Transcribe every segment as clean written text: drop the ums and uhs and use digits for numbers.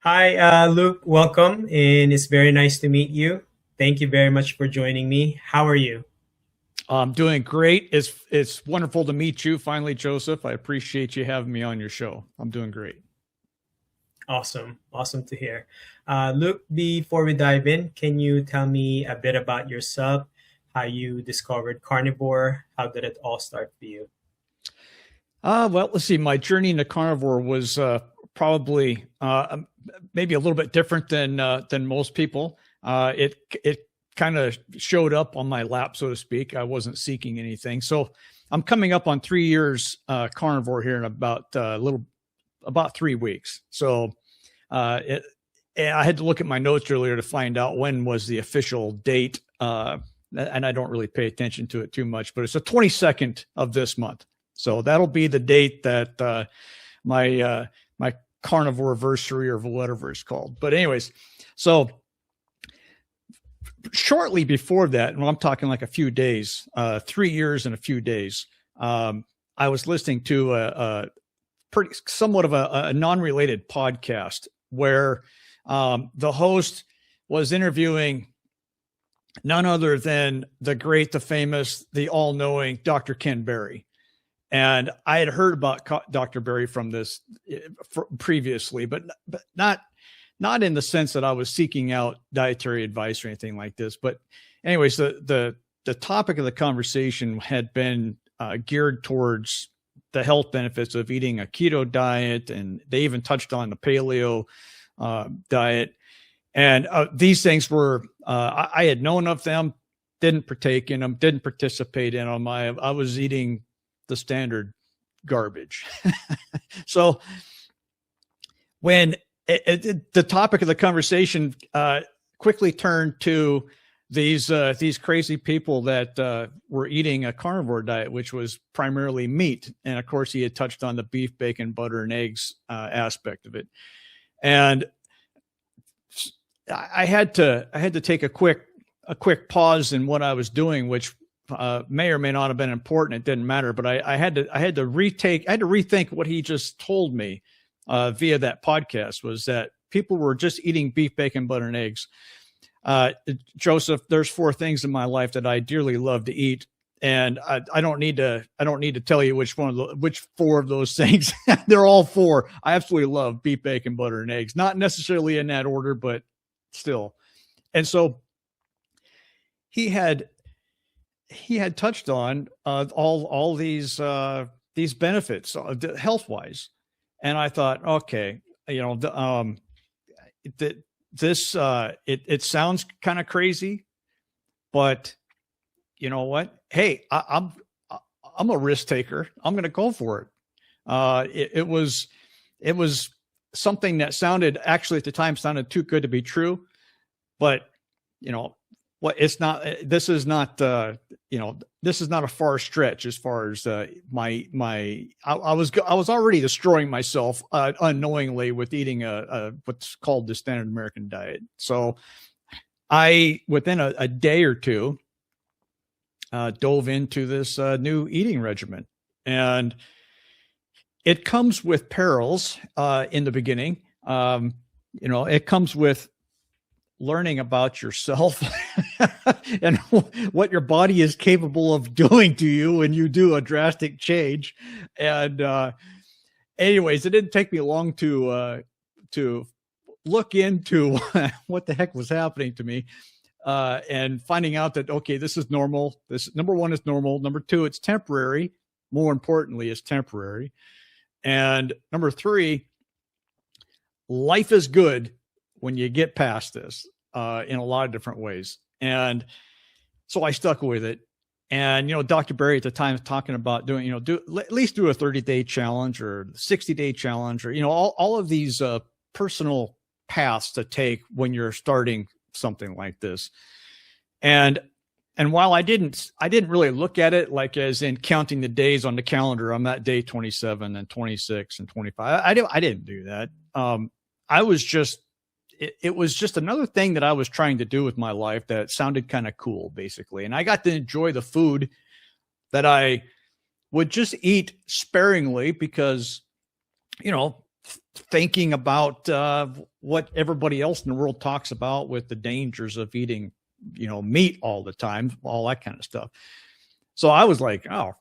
Hi, Luke. Welcome, and it's very nice to meet you. Thank you very much for joining me. How are you? I'm doing great. It's wonderful to meet you finally, Joseph. I appreciate you having me on your show. I'm doing great. Awesome. Awesome to hear. Luke, before we dive in, can you tell me a bit about yourself, how you discovered Carnivore? How did it all start for you? Well, let's see. My journey into carnivore was probably maybe a little bit different than most people. It kind of showed up on my lap, so to speak. I wasn't seeking anything. So I'm coming up on 3 years carnivore here in about 3 weeks. So uh, it, I had to look at my notes earlier to find out when was the official date. And I don't really pay attention to it too much, but it's the 22nd of this month. So that'll be the date that my carnivore anniversary or whatever it's called. But anyways, so shortly before that, and I'm talking like a few days, 3 years and a few days, I was listening to a pretty somewhat of a non-related podcast where the host was interviewing none other than the great, the famous, the all-knowing Dr. Ken Berry. And I had heard about Dr. Berry from this previously, but not in the sense that I was seeking out dietary advice or anything like this. But anyways, the topic of the conversation had been geared towards the health benefits of eating a keto diet, and they even touched on the paleo diet. And these things were I had known of them, didn't partake in them, didn't participate in them. I was eating the standard garbage. So when the topic of the conversation quickly turned to these crazy people that were eating a carnivore diet, which was primarily meat, and of course he had touched on the beef, bacon, butter, and eggs aspect of it, and I had to take a quick pause in what I was doing, which may or may not have been important. It didn't matter, but I had to rethink what he just told me via that podcast. Was that people were just eating beef, bacon, butter, and eggs. Joseph, there's four things in my life that I dearly love to eat, and I don't need to tell you which four of those things. They're all four. I absolutely love beef, bacon, butter, and eggs. Not necessarily in that order, but still. And so he had touched on all these benefits health wise, and I thought, okay, it sounds kind of crazy, but you know what? Hey, I'm a risk taker. I'm going to go for it. It was something that sounded actually at the time sounded too good to be true, but what it's not. This is not. This is not a far stretch as far as my. I was already destroying myself unknowingly with eating a what's called the standard American diet. So I within a day or two dove into this new eating regimen, and it comes with perils in the beginning. It comes with learning about yourself and what your body is capable of doing to you when you do a drastic change. And anyways, it didn't take me long to look into what the heck was happening to me, and finding out that, okay, this is normal. This number one is normal. Number two, it's temporary. More importantly, it's temporary. And number three, life is good when you get past this in a lot of different ways. And so I stuck with it. And, Dr. Berry at the time was talking about doing, at least do a 30-day challenge or 60-day challenge, or, all of these personal paths to take when you're starting something like this. And while I didn't really look at it like as in counting the days on the calendar, I'm at day 27 and 26 and 25. I didn't do that. I was just, it was just another thing that I was trying to do with my life that sounded kind of cool, basically. And I got to enjoy the food that I would just eat sparingly because, thinking about what everybody else in the world talks about with the dangers of eating, meat all the time, all that kind of stuff. So I was like, oh,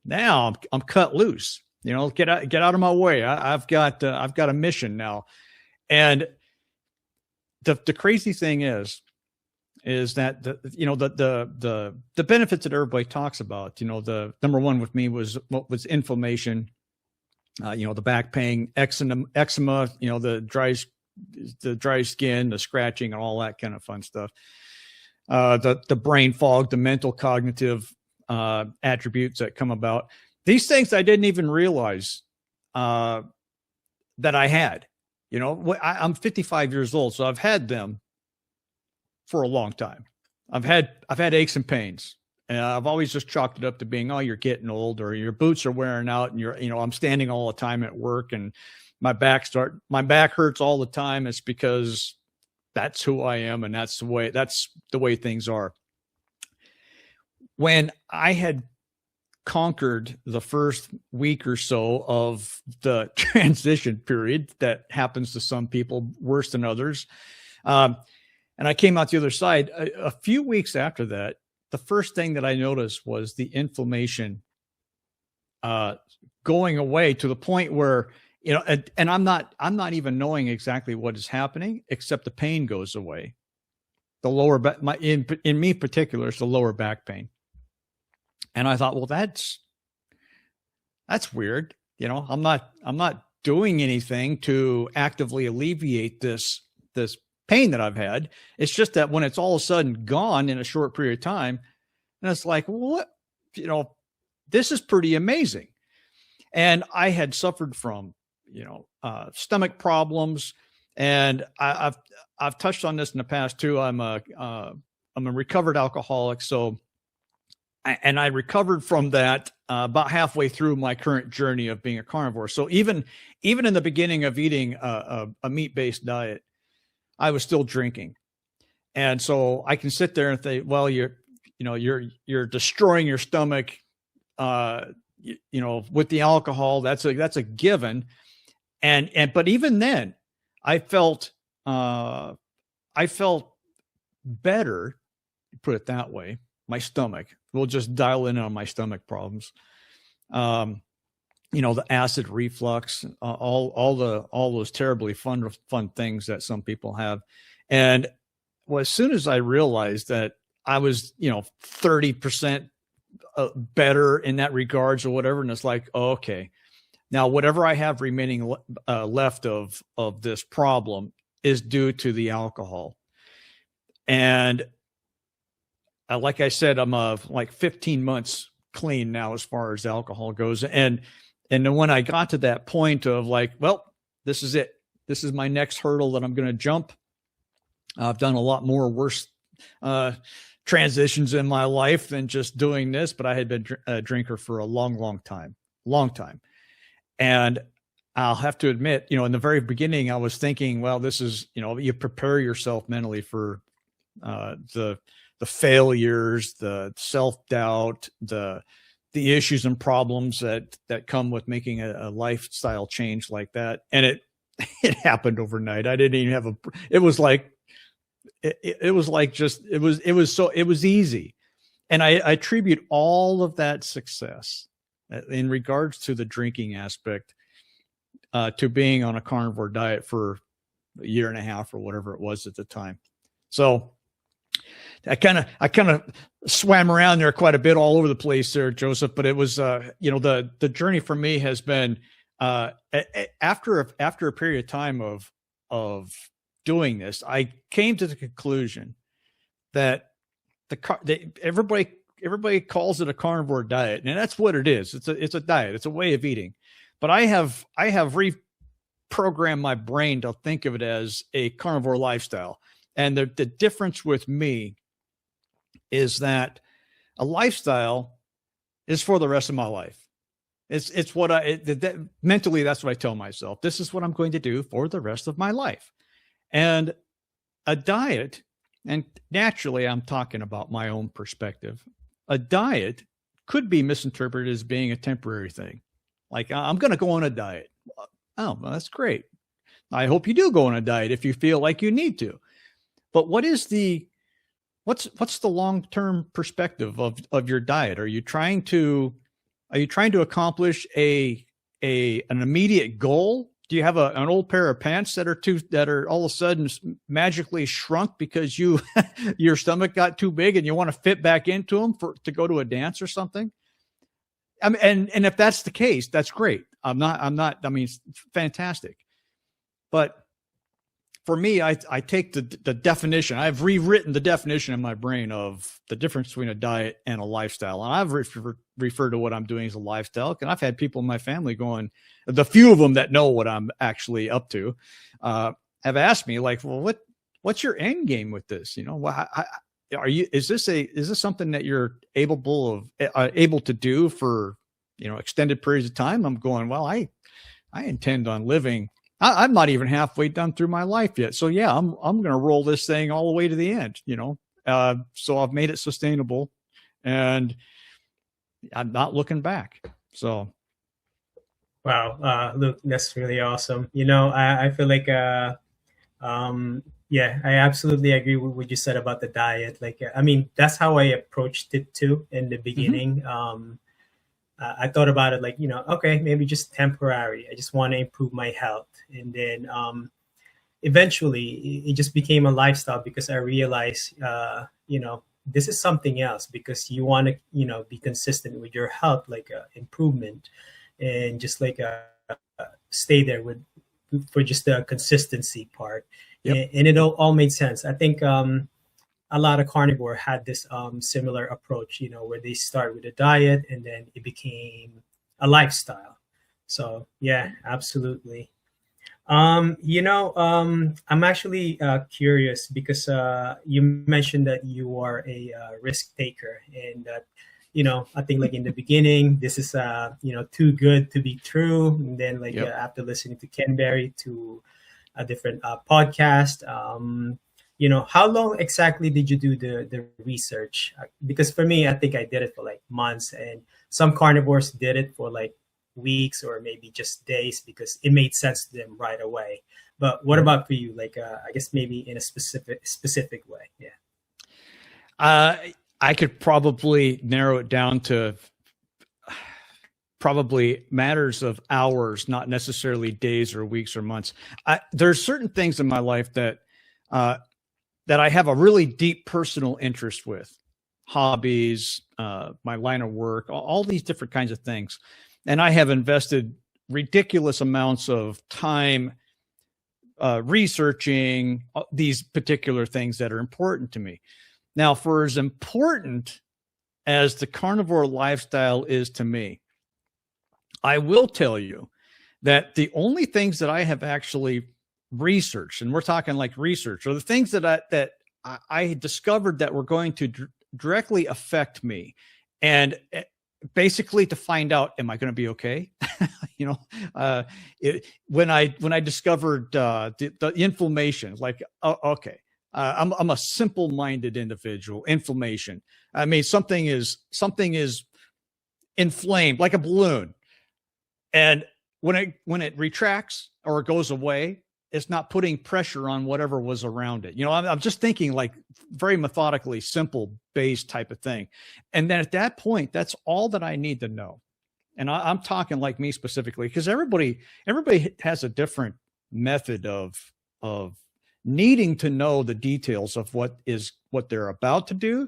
now I'm cut loose. Get out of my way. I've got a mission now. And the crazy thing is that the benefits that everybody talks about, the number one with me was inflammation, the back pain, eczema, the dry skin, the scratching, and all that kind of fun stuff. The brain fog, the mental cognitive attributes that come about. These things I didn't even realize that I had. I'm 55 years old, so I've had them for a long time. I've had aches and pains, and I've always just chalked it up to being, oh, you're getting old, or your boots are wearing out, and I'm standing all the time at work, and my back hurts all the time. It's because that's who I am, and that's the way things are. When I had conquered the first week or so of the transition period that happens to some people worse than others, and I came out the other side, a few weeks after that, the first thing that I noticed was the inflammation going away to the point where, and I'm not even knowing exactly what is happening, except the pain goes away. The lower back, in me particular, it's the lower back pain. And I thought, well, that's weird. I'm not doing anything to actively alleviate this pain that I've had. It's just that when it's all of a sudden gone in a short period of time, and it's like, what, this is pretty amazing. And I had suffered from, stomach problems, and I've touched on this in the past too. I'm a recovered alcoholic. So, and I recovered from that about halfway through my current journey of being a carnivore. So even in the beginning of eating a meat-based diet, I was still drinking. And so I can sit there and think, well, you're destroying your stomach, with the alcohol. That's a given. But even then I felt better, put it that way. My stomach, we'll just dial in on my stomach problems. The acid reflux, all those terribly fun things that some people have. And as soon as I realized that I was, 30% better in that regards or whatever, and it's like, okay, now whatever I have remaining left of this problem is due to the alcohol. And like I said, I'm like 15 months clean now as far as alcohol goes. And then when I got to that point of like, well, this is it. This is my next hurdle that I'm going to jump. I've done a lot more worse transitions in my life than just doing this, but I had been a drinker for a long time. And I'll have to admit, in the very beginning, I was thinking, well, this is, you prepare yourself mentally for the failures, the self-doubt, the issues and problems that come with making a lifestyle change like that. And it happened overnight. I didn't even have it was easy. And I attribute all of that success in regards to the drinking aspect to being on a carnivore diet for a year and a half or whatever it was at the time. So I kind of swam around there quite a bit all over the place there, Joseph, but it was, the journey for me has been, after a period of time of doing this, I came to the conclusion that everybody calls it a carnivore diet, and that's what it is. It's a diet. It's a way of eating. But I have reprogrammed my brain to think of it as a carnivore lifestyle. And the difference with me is that a lifestyle is for the rest of my life. It's what mentally, that's what I tell myself. This is what I'm going to do for the rest of my life. And a diet, and naturally I'm talking about my own perspective, a diet could be misinterpreted as being a temporary thing. Like, I'm going to go on a diet. Oh, well, that's great. I hope you do go on a diet if you feel like you need to. But what's the long-term perspective of your diet? Are you trying to accomplish an immediate goal? Do you have an old pair of pants that are all of a sudden magically shrunk because your stomach got too big and you want to fit back into them to go to a dance or something? I mean, and if that's the case, that's great. I mean, it's fantastic. But for me, I take the definition. I've rewritten the definition in my brain of the difference between a diet and a lifestyle. And I've referred to what I'm doing as a lifestyle. And I've had people in my family going, the few of them that know what I'm actually up to, have asked me like, well, what's your end game with this? You know, is this something that you're able to do for, you know, extended periods of time? I'm going, well, I intend on living. I'm not even halfway done through my life yet. So yeah, I'm going to roll this thing all the way to the end, you know? So I've made it sustainable and I'm not looking back. So. Wow. Luke, that's really awesome. You know, I feel like, yeah, I absolutely agree with what you said about the diet. Like, I mean, that's how I approached it too in the beginning. I thought about it like, you know, okay, maybe just temporary. I just want to improve my health. And then eventually it just became a lifestyle because I realized, you know, this is something else because you want to, you know, be consistent with your health, like improvement and just like stay there for just the consistency part. Yep. And it all made sense. I think a lot of carnivore had this similar approach, you know, where they start with a diet and then it became a lifestyle. So yeah, absolutely. You know, I'm actually curious because you mentioned that you are a risk taker, and that, you know, I think like in the beginning, this is you know, too good to be true, and then like after listening to Ken Berry to a different podcast. You know, how long exactly did you do the research? Because for me, I think I did it for like months, and some carnivores did it for like weeks or maybe just days because it made sense to them right away. But what about for you? Like, I guess maybe in a specific way. Yeah. I could probably narrow it down to probably matters of hours, not necessarily days or weeks or months. There's certain things in my life that I have a really deep personal interest with, hobbies, my line of work, all these different kinds of things. And I have invested ridiculous amounts of time researching these particular things that are important to me. Now, for as important as the carnivore lifestyle is to me, I will tell you that the only things that I have actually research, and we're talking like research, or the things that I discovered that were going to directly affect me, and basically to find out, am I going to be okay? You know, when I discovered the inflammation, like, okay, I'm a simple-minded individual. Inflammation. I mean, something is inflamed like a balloon, and when it retracts or it goes away, it's not putting pressure on whatever was around it. You know, I'm just thinking like very methodically, simple base type of thing. And then at that point, that's all that I need to know. And I'm talking like me specifically, because everybody has a different method of needing to know the details of what they're about to do,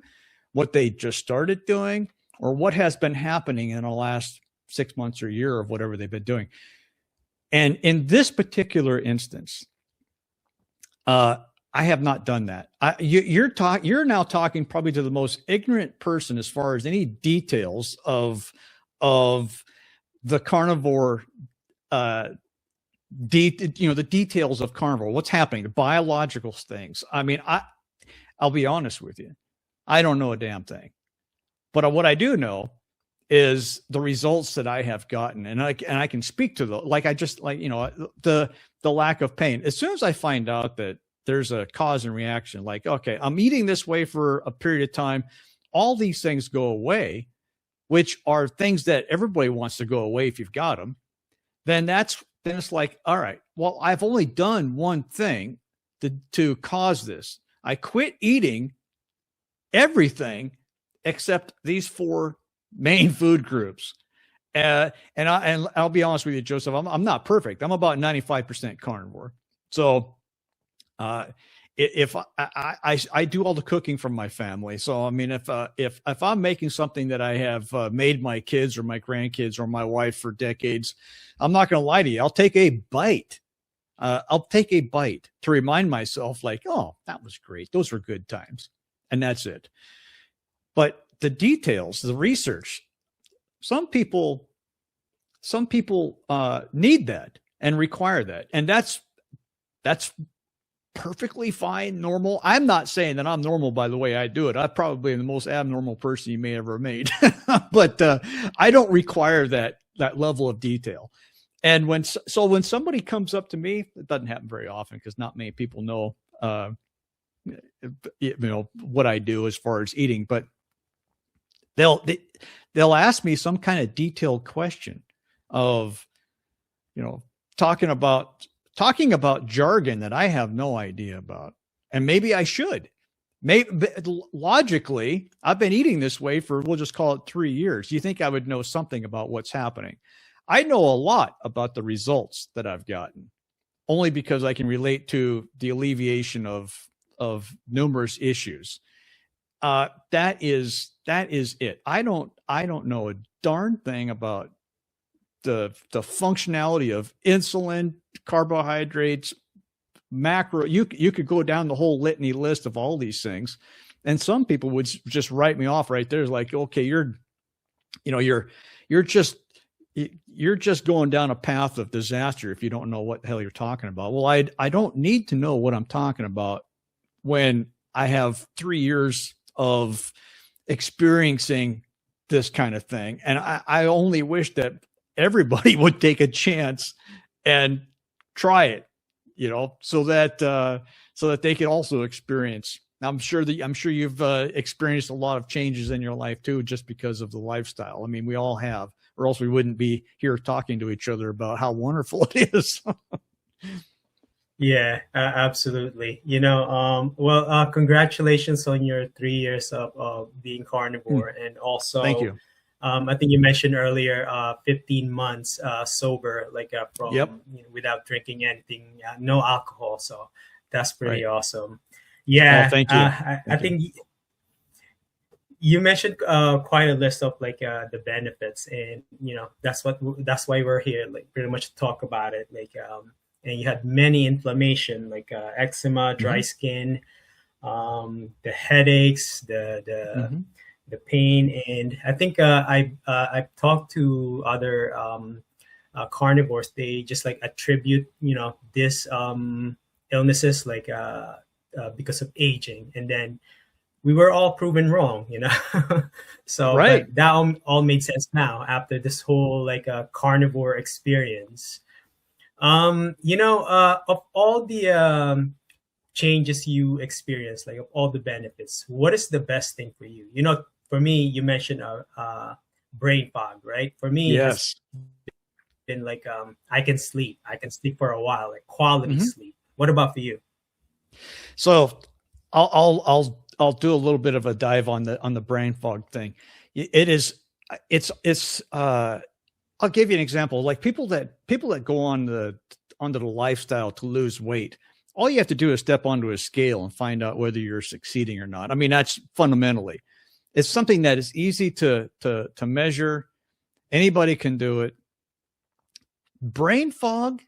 what they just started doing, or what has been happening in the last 6 months or a year of whatever they've been doing. And in this particular instance, I have not done that. You're now talking probably to the most ignorant person as far as any details of the carnivore, the details of carnivore, what's happening, the biological things. I mean, I'll be honest with you, I don't know a damn thing, but what I do know is the results that I have gotten. And I can speak to the lack of pain. As soon as I find out that there's a cause and reaction, like, okay, I'm eating this way for a period of time, all these things go away, which are things that everybody wants to go away if you've got them, then that's then it's like, all right, well, I've only done one thing to cause this. I quit eating everything except these four main food groups. And I'll be honest with you, Joseph, I'm not perfect. I'm about 95% carnivore. So if I do all the cooking from my family. So, I mean, if I'm making something that I have made my kids or my grandkids or my wife for decades, I'm not going to lie to you. I'll take a bite. I'll take a bite to remind myself like, oh, that was great. Those were good times. And that's it. But the details, the research, some people need that and require that. And that's perfectly fine, normal. I'm not saying that I'm normal by the way I do it. I'm probably the most abnormal person you may ever meet, but I don't require that level of detail. And when somebody comes up to me, it doesn't happen very often because not many people know, what I do as far as eating, but they'll ask me some kind of detailed question of, talking about jargon that I have no idea about. And maybe I should. Maybe logically, I've been eating this way for, we'll just call it 3 years. You think I would know something about what's happening? I know a lot about the results that I've gotten, only because I can relate to the alleviation of numerous issues. That is it. I don't know a darn thing about the functionality of insulin, carbohydrates, macro. You could go down the whole litany list of all these things, and some people would just write me off right there. It's like, okay, you're just going down a path of disaster if you don't know what the hell you're talking about. Well, I don't need to know what I'm talking about when I have 3 years of experiencing this kind of thing. And I only wish that everybody would take a chance and try it, so that they could also experience. I'm sure you've experienced a lot of changes in your life too, just because of the lifestyle. I mean, we all have, or else we wouldn't be here talking to each other about how wonderful it is. Yeah, absolutely. Congratulations on your 3 years of being carnivore, and also, thank you. I think you mentioned earlier, 15 months sober, from Yep. Without drinking anything, no alcohol. So that's pretty Right. awesome. Yeah, thank you. I think you mentioned quite a list of the benefits, and that's why we're here, pretty much to talk about it. And you had many inflammation, eczema, dry skin, the headaches, the pain. And I think I've talked to other carnivores. They just attribute this illnesses because of aging, and then we were all proven wrong, So Right. but that all made sense now after this whole carnivore experience. Of all the changes you experience, of all the benefits, what is the best thing for you? For me, you mentioned brain fog, right? For me, Yes. it's been I can sleep for a while, quality sleep. What about for you? So I'll do a little bit of a dive on the brain fog thing. I'll give you an example. Like people that go onto the lifestyle to lose weight, all you have to do is step onto a scale and find out whether you're succeeding or not. I mean, that's fundamentally, it's something that is easy to measure. Anybody can do it. Brain fog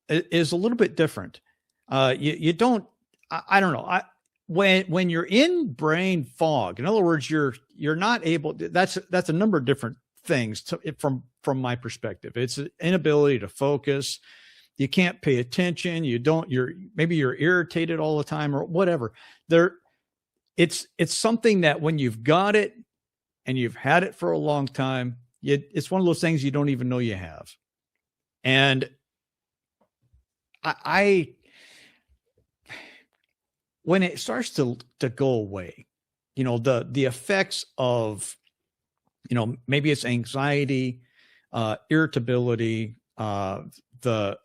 is a little bit different. You don't, I don't know. When you're in brain fog, in other words, you're not able, that's a number of different things from my perspective. It's an inability to focus. You can't pay attention. Maybe you're irritated all the time or whatever. It's something that when you've got it and you've had it for a long time, it's one of those things you don't even know you have. And I when it starts to go away, the effects of, maybe it's anxiety, irritability, the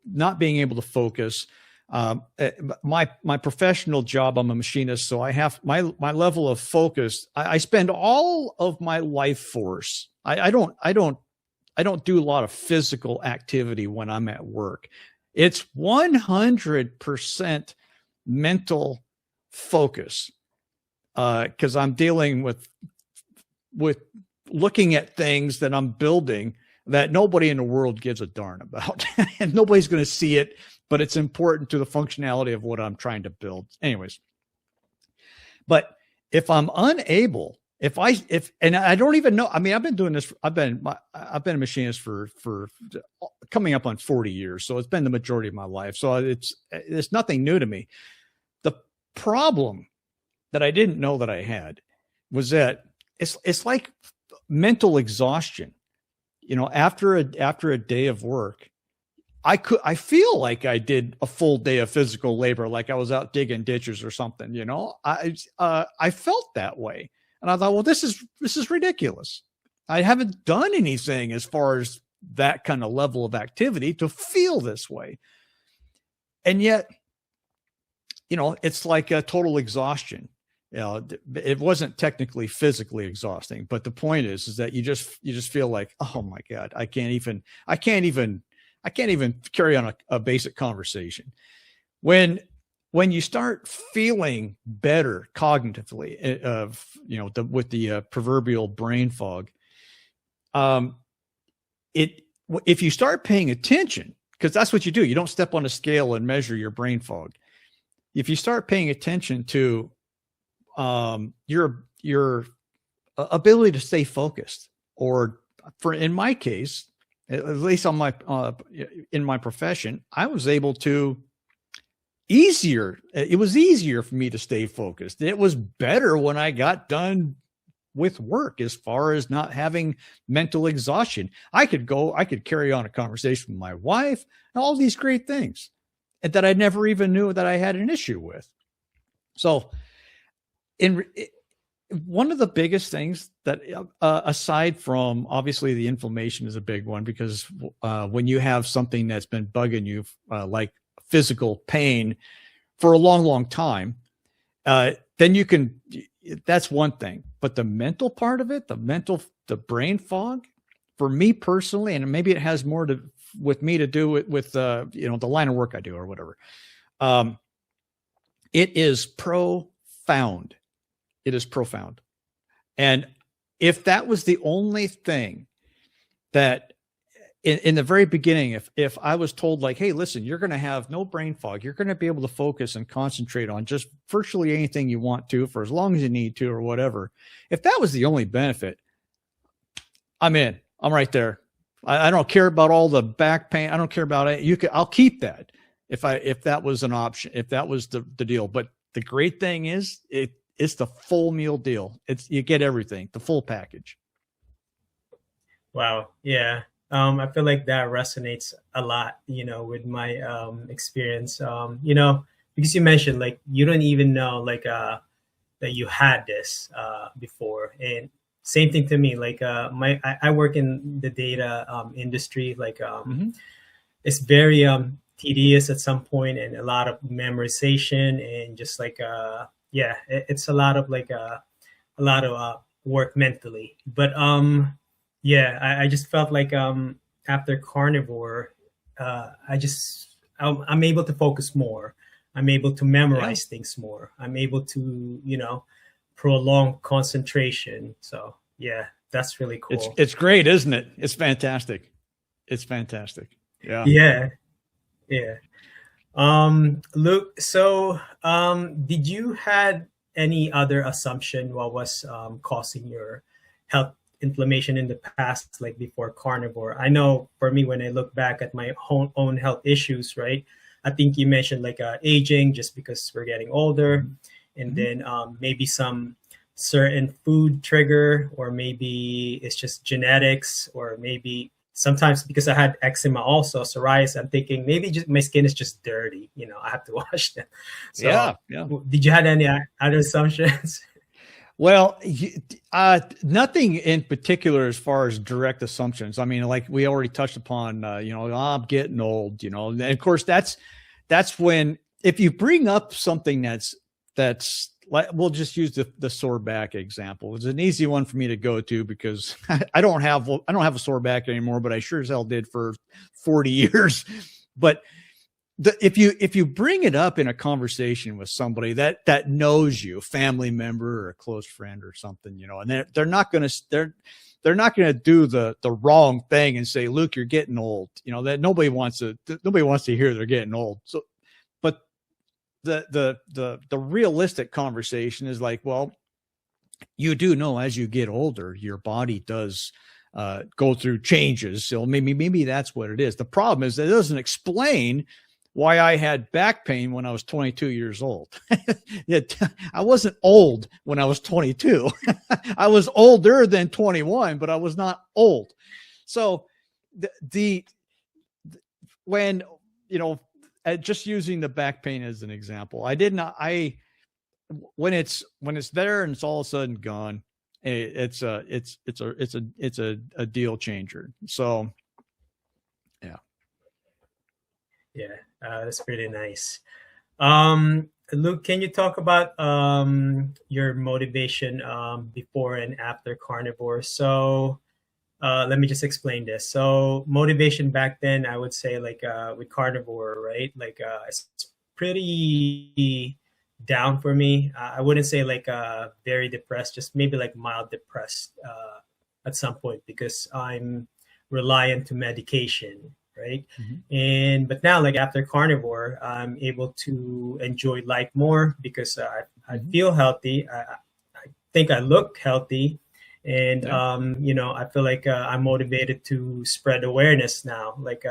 not being able to focus. My professional job, I'm a machinist, so I have my level of focus. I spend all of my life force. I don't do a lot of physical activity when I'm at work. It's 100% mental focus, because I'm dealing with looking at things that I'm building that nobody in the world gives a darn about, and nobody's going to see it, but it's important to the functionality of what I'm trying to build. Anyways, but if I'm unable, and I don't even know, I mean, I've been doing this, I've been a machinist for coming up on 40 years. So it's been the majority of my life. So it's nothing new to me. The problem that I didn't know that I had was that it's like mental exhaustion. You know, after a day of work, I feel like I did a full day of physical labor, like I was out digging ditches or something. You know, I felt that way, and I thought, well, this is ridiculous. I haven't done anything as far as that kind of level of activity to feel this way, and yet, you know, it's like a total exhaustion. You know, it wasn't technically physically exhausting, but the point is that you just feel like, oh my God, I can't even carry on a basic conversation. When you start feeling better cognitively, with the proverbial brain fog, if you start paying attention, because that's what you do, you don't step on a scale and measure your brain fog. If you start paying attention to your ability to stay focused, or in my case, at least on my in my profession, I was able to it was easier for me to stay focused. It was better when I got done with work, as far as not having mental exhaustion. I could carry on a conversation with my wife and all these great things that I never even knew that I had an issue with. So one of the biggest things that, aside from obviously the inflammation is a big one, because when you have something that's been bugging you, like physical pain for a long, long time, then that's one thing. But the mental part of it, the brain fog, for me personally, and maybe it has more with me to do with the line of work I do or whatever. It is profound. It is profound. And if that was the only thing that in the very beginning, if I was told, like, hey, listen, you're going to have no brain fog, you're going to be able to focus and concentrate on just virtually anything you want to for as long as you need to, or whatever. If that was the only benefit, I'm in. I'm right there. I don't care about all the back pain. I don't care about it. I'll keep that if that was an option, if that was the deal. But the great thing is it's the full meal deal. You get everything, the full package. Wow. Yeah. I feel like that resonates a lot, with my experience, because you mentioned, like, you don't even know, like, that you had this before. And same thing to me, like, I work in the data industry, like, it's very tedious at some point, and a lot of memorization, and just like, it's a lot of work mentally. But I just felt like after Carnivore, I'm able to focus more. I'm able to memorize things more. I'm able to, prolong concentration. So yeah, that's really cool. It's great, isn't it? It's fantastic. It's fantastic. Yeah. Yeah. Yeah. Luke, so did you had any other assumption what was causing your health inflammation in the past, like before Carnivore? I know for me, when I look back at my own health issues, right, I think you mentioned like aging, just because we're getting older, and then maybe some certain food trigger, or maybe it's just genetics, or maybe sometimes because I had eczema, also psoriasis, I'm thinking maybe just my skin is just dirty, I have to wash them. So yeah. did you have any other assumptions? Well, nothing in particular as far as direct assumptions. I mean, like we already touched upon, oh, I'm getting old, and of course that's when, if you bring up something that's like, we'll just use the sore back example. It's an easy one for me to go to because I don't have a sore back anymore, but I sure as hell did for 40 years. But if you bring it up in a conversation with somebody that knows you, family member or a close friend or something, and they're not going to do the wrong thing and say, Luke, you're getting old, that nobody wants to hear they're getting old. So, but the realistic conversation is like, well, you do know as you get older, your body does go through changes. So maybe that's what it is. The problem is that it doesn't explain why I had back pain when I was 22 years old. I wasn't old when I was 22. I was older than 21, but I was not old. So when, just using the back pain as an example, when it's there and it's all of a sudden gone, it's a deal changer. So, yeah. Yeah, that's pretty nice. Luke, can you talk about your motivation before and after carnivore? So let me just explain this. So motivation back then, I would say like with carnivore, right? Like it's pretty down for me. I wouldn't say like very depressed, just maybe like mild depressed at some point because I'm reliant to medication, right? Mm-hmm. But now, like after carnivore, I'm able to enjoy life more because I feel healthy. I think I look healthy, and Yeah. I feel like I'm motivated to spread awareness now. Like,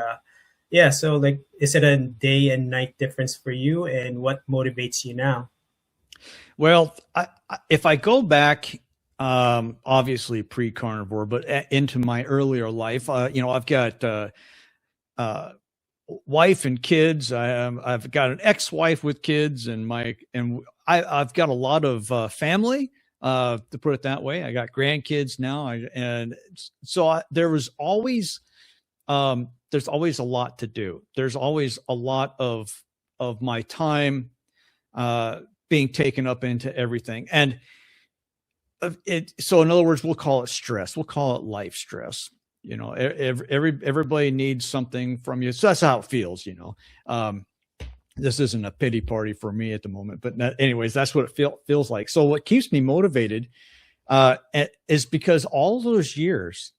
yeah. So, like, is it a day and night difference for you, and what motivates you now? Well, if I go back, obviously pre-carnivore, but into my earlier life, I've got wife and kids. I've got an ex-wife with kids, and I've got a lot of family. To put it that way, I got grandkids now, and so there's always a lot to do. There's always a lot of my time being taken up into everything, and so in other words, we'll call it stress. We'll call it life stress. Everybody needs something from you. So that's how it feels. This isn't a pity party for me at the moment, but anyways, that's what it feels like. So what keeps me motivated is because all those years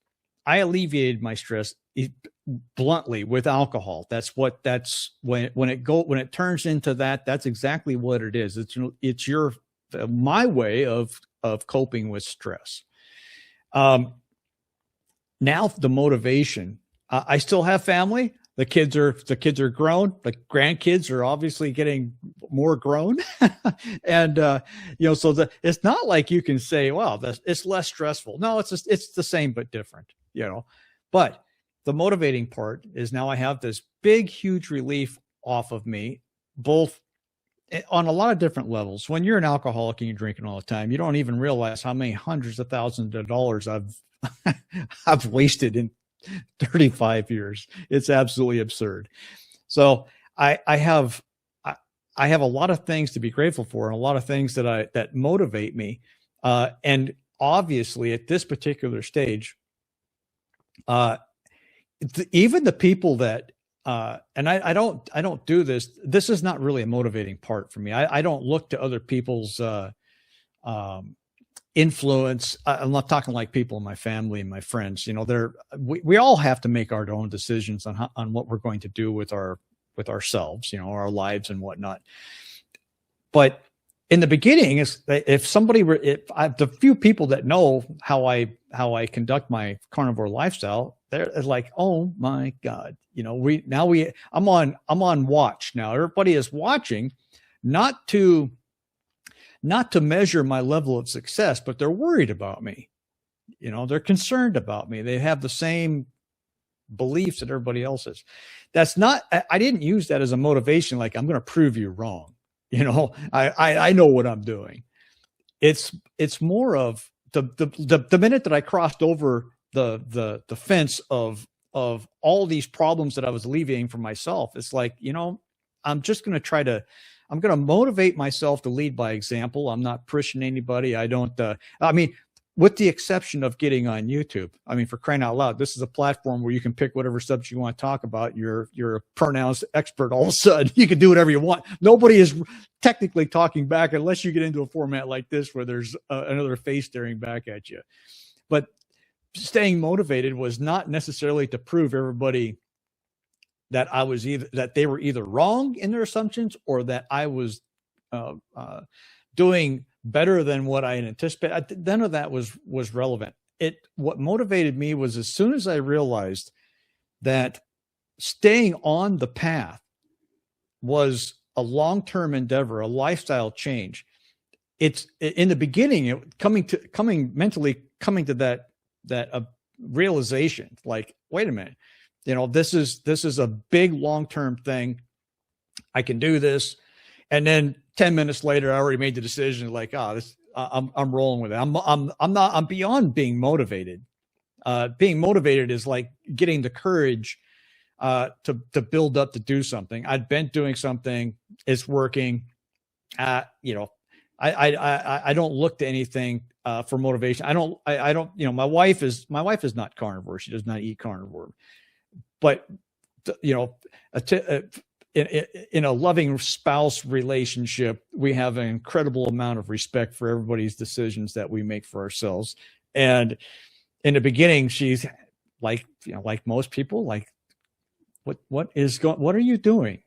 I alleviated my stress bluntly with alcohol. That's when it turns into that. That's exactly what it is. It's my way of coping with stress. Now the motivation, I still have family. The kids are grown. The grandkids are obviously getting more grown. And, so it's not like you can say, well, it's less stressful. No, it's the same, but different, but the motivating part is now I have this big, huge relief off of me, both on a lot of different levels. When you're an alcoholic and you're drinking all the time, you don't even realize how many hundreds of thousands of dollars I've wasted in 35 years. It's absolutely absurd. So I have a lot of things to be grateful for, and a lot of things that motivate me. And obviously at this particular stage, even the people that, and I don't do this. This is not really a motivating part for me. I don't look to other people's, influence. I'm not talking like people in my family and my friends. We all have to make our own decisions on what we're going to do with ourselves, our lives and whatnot. But in the beginning, if the few people that know how I conduct my carnivore lifestyle, they're like, oh my God, I'm on watch now. Everybody is watching, not to measure my level of success, but they're worried about me. They're concerned about me. They have the same beliefs that everybody else is. I didn't use that as a motivation. Like, I'm going to prove you wrong. I know what I'm doing. it's more of the minute that I crossed over the fence of all these problems that I was alleviating for myself. It's like, I'm just going to I'm going to motivate myself to lead by example. I'm not pushing anybody. I don't, I mean, with the exception of getting on YouTube. I mean, for crying out loud, this is a platform where you can pick whatever subject you want to talk about. You're a pronouns expert. All of a sudden, you can do whatever you want. Nobody is technically talking back unless you get into a format like this where there's another face staring back at you. But staying motivated was not necessarily to prove everybody that that they were either wrong in their assumptions or that I was doing better than what I had anticipated. None of that was relevant. What motivated me was as soon as I realized that staying on the path was a long-term endeavor, a lifestyle change. It's in the beginning, coming to that realization, like, wait a minute, this is a big long-term thing. I can do this. And then 10 minutes later, I already made the decision, like, I'm rolling with it. I'm beyond being motivated. Being motivated is like getting the courage to build up to do something. I'd been doing something, it's working. I don't look to anything for motivation. I don't, my wife is not carnivore. She does not eat carnivore, but in a loving spouse relationship, we have an incredible amount of respect for everybody's decisions that we make for ourselves. And in the beginning, she's like, like most people, like, what are you doing?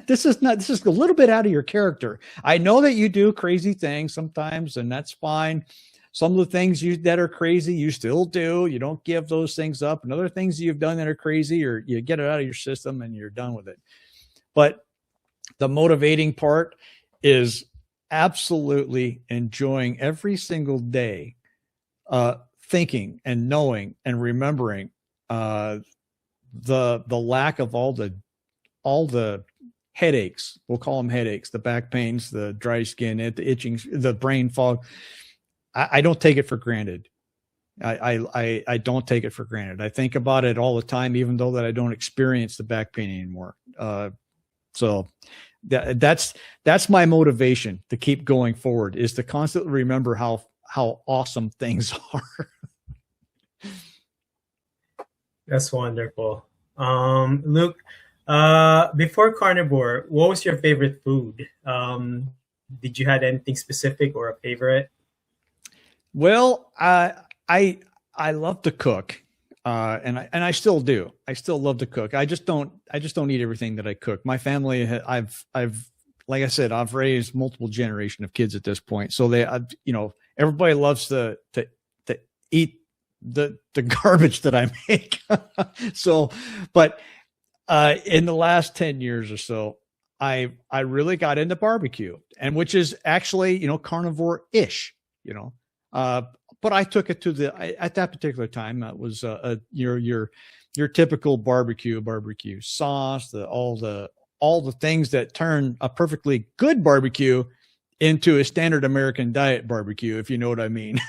This is a little bit out of your character. I know that you do crazy things sometimes, and that's fine. Some of the things that are crazy, you still do. You don't give those things up. And other things you've done that are crazy, or you get it out of your system and you're done with it. But the motivating part is absolutely enjoying every single day, thinking and knowing and remembering the lack of all the headaches. We'll call them headaches, the back pains, the dry skin, the itching, the brain fog. I don't take it for granted. I don't take it for granted. I think about it all the time, even though that I don't experience the back pain anymore. So that's my motivation to keep going forward, is to constantly remember how awesome things are. That's wonderful. Luke, before Carnivore, what was your favorite food? Did you have anything specific or a favorite? Well, I love to cook. And I still do. I still love to cook. I just don't eat everything that I cook. My family, I've like I said, I've raised multiple generation of kids at this point. So everybody loves to eat the garbage that I make. So, but in the last 10 years or so, I really got into barbecue, and which is actually, carnivore-ish, but I took it to at that particular time, that was your typical barbecue sauce, all the things that turn a perfectly good barbecue into a standard American diet barbecue, if you know what I mean.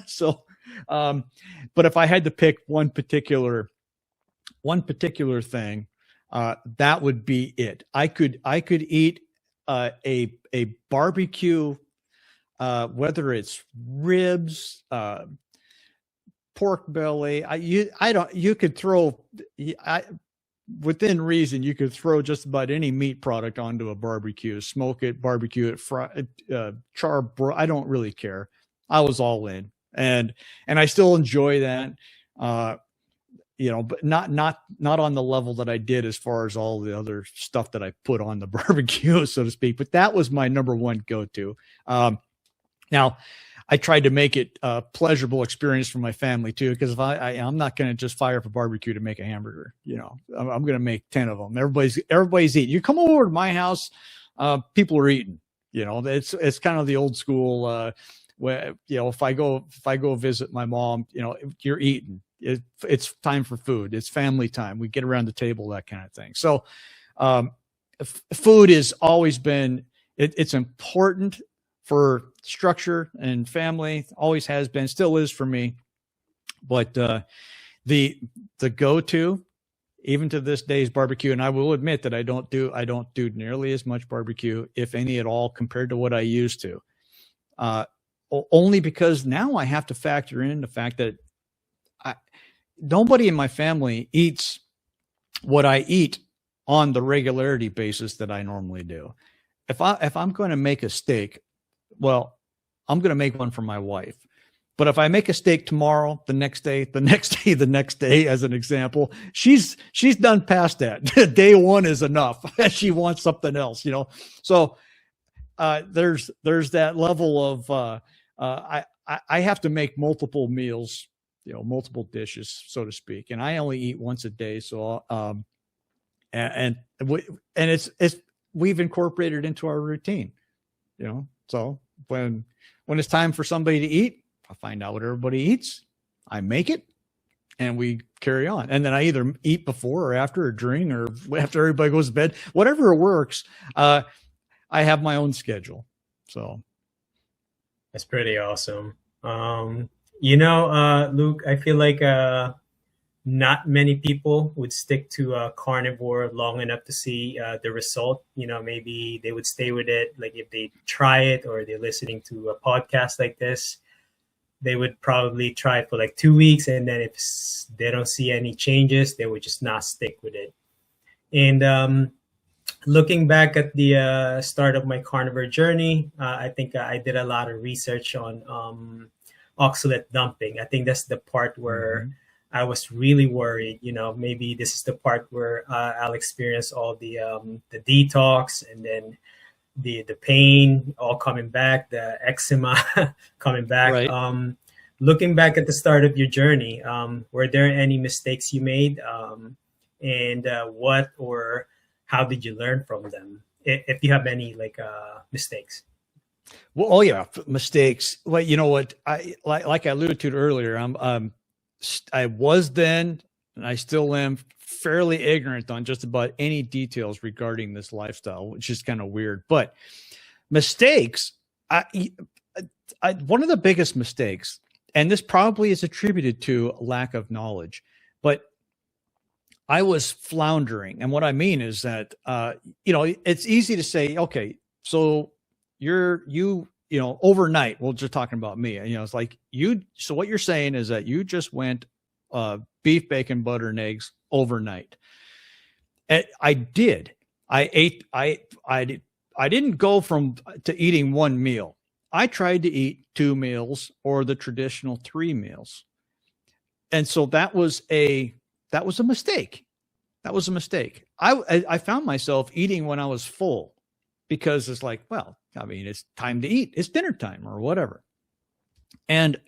So, but if I had to pick one particular thing, that would be it. I could eat a barbecue, whether it's ribs, pork belly. You could throw, within reason, you could throw just about any meat product onto a barbecue, smoke it, barbecue it, fry it, char, I don't really care. I was all in, and I still enjoy that. But not on the level that I did as far as all the other stuff that I put on the barbecue, so to speak. But that was my number one go-to. Now, I tried to make it a pleasurable experience for my family too, because if I'm not going to just fire up a barbecue to make a hamburger. I'm going to make 10 of them. Everybody's eating. You come over to my house, people are eating. It's kind of the old school. Where if I go visit my mom, you're eating. It's time for food. It's family time. We get around the table, that kind of thing. So, food has always been. It's important for structure and family, always has been, still is for me. But the go-to, even to this day, is barbecue. And I will admit that I don't do nearly as much barbecue, if any at all, compared to what I used to. Only because now I have to factor in the fact that nobody in my family eats what I eat on the regularity basis that I normally do. If I'm going to make a steak, well, I'm going to make one for my wife. But if I make a steak tomorrow, the next day, as an example, she's done past that. Day one is enough. She wants something else, So there's that level of I have to make multiple meals, multiple dishes, so to speak, and I only eat once a day. So and it's we've incorporated into our routine, So when it's time for somebody to eat, I find out what everybody eats, I make it, and we carry on. And then I either eat before or after, or during, or after everybody goes to bed, whatever works. I have my own schedule. So That's pretty awesome. Luke, I feel like not many people would stick to carnivore long enough to see the result. Maybe they would stay with it, like if they try it or they're listening to a podcast like this, they would probably try it for like 2 weeks, and then if they don't see any changes, they would just not stick with it. And looking back at the start of my carnivore journey, I think I did a lot of research on oxalate dumping. I think that's the part where I was really worried. Maybe this is the part where I'll experience all the detox, and then the pain all coming back, the eczema coming back. Right. Looking back at the start of your journey, were there any mistakes you made, and what or how did you learn from them, if you have any mistakes? Well, oh yeah, mistakes. Well, you know what? I like I alluded to earlier. I was then, and I still am, fairly ignorant on just about any details regarding this lifestyle, which is kind of weird. But mistakes, one of the biggest mistakes, and this probably is attributed to lack of knowledge, but I was floundering. And what I mean is that, it's easy to say, okay, so you overnight, we're just talking about me, it's like so what you're saying is that you just went beef, bacon, butter, and eggs overnight. And I did. I didn't go to eating one meal. I tried to eat 2 meals or the traditional 3 meals. And so that was a mistake. That was a mistake. I found myself eating when I was full, because it's like, well, I mean, it's time to eat. It's dinner time or whatever. And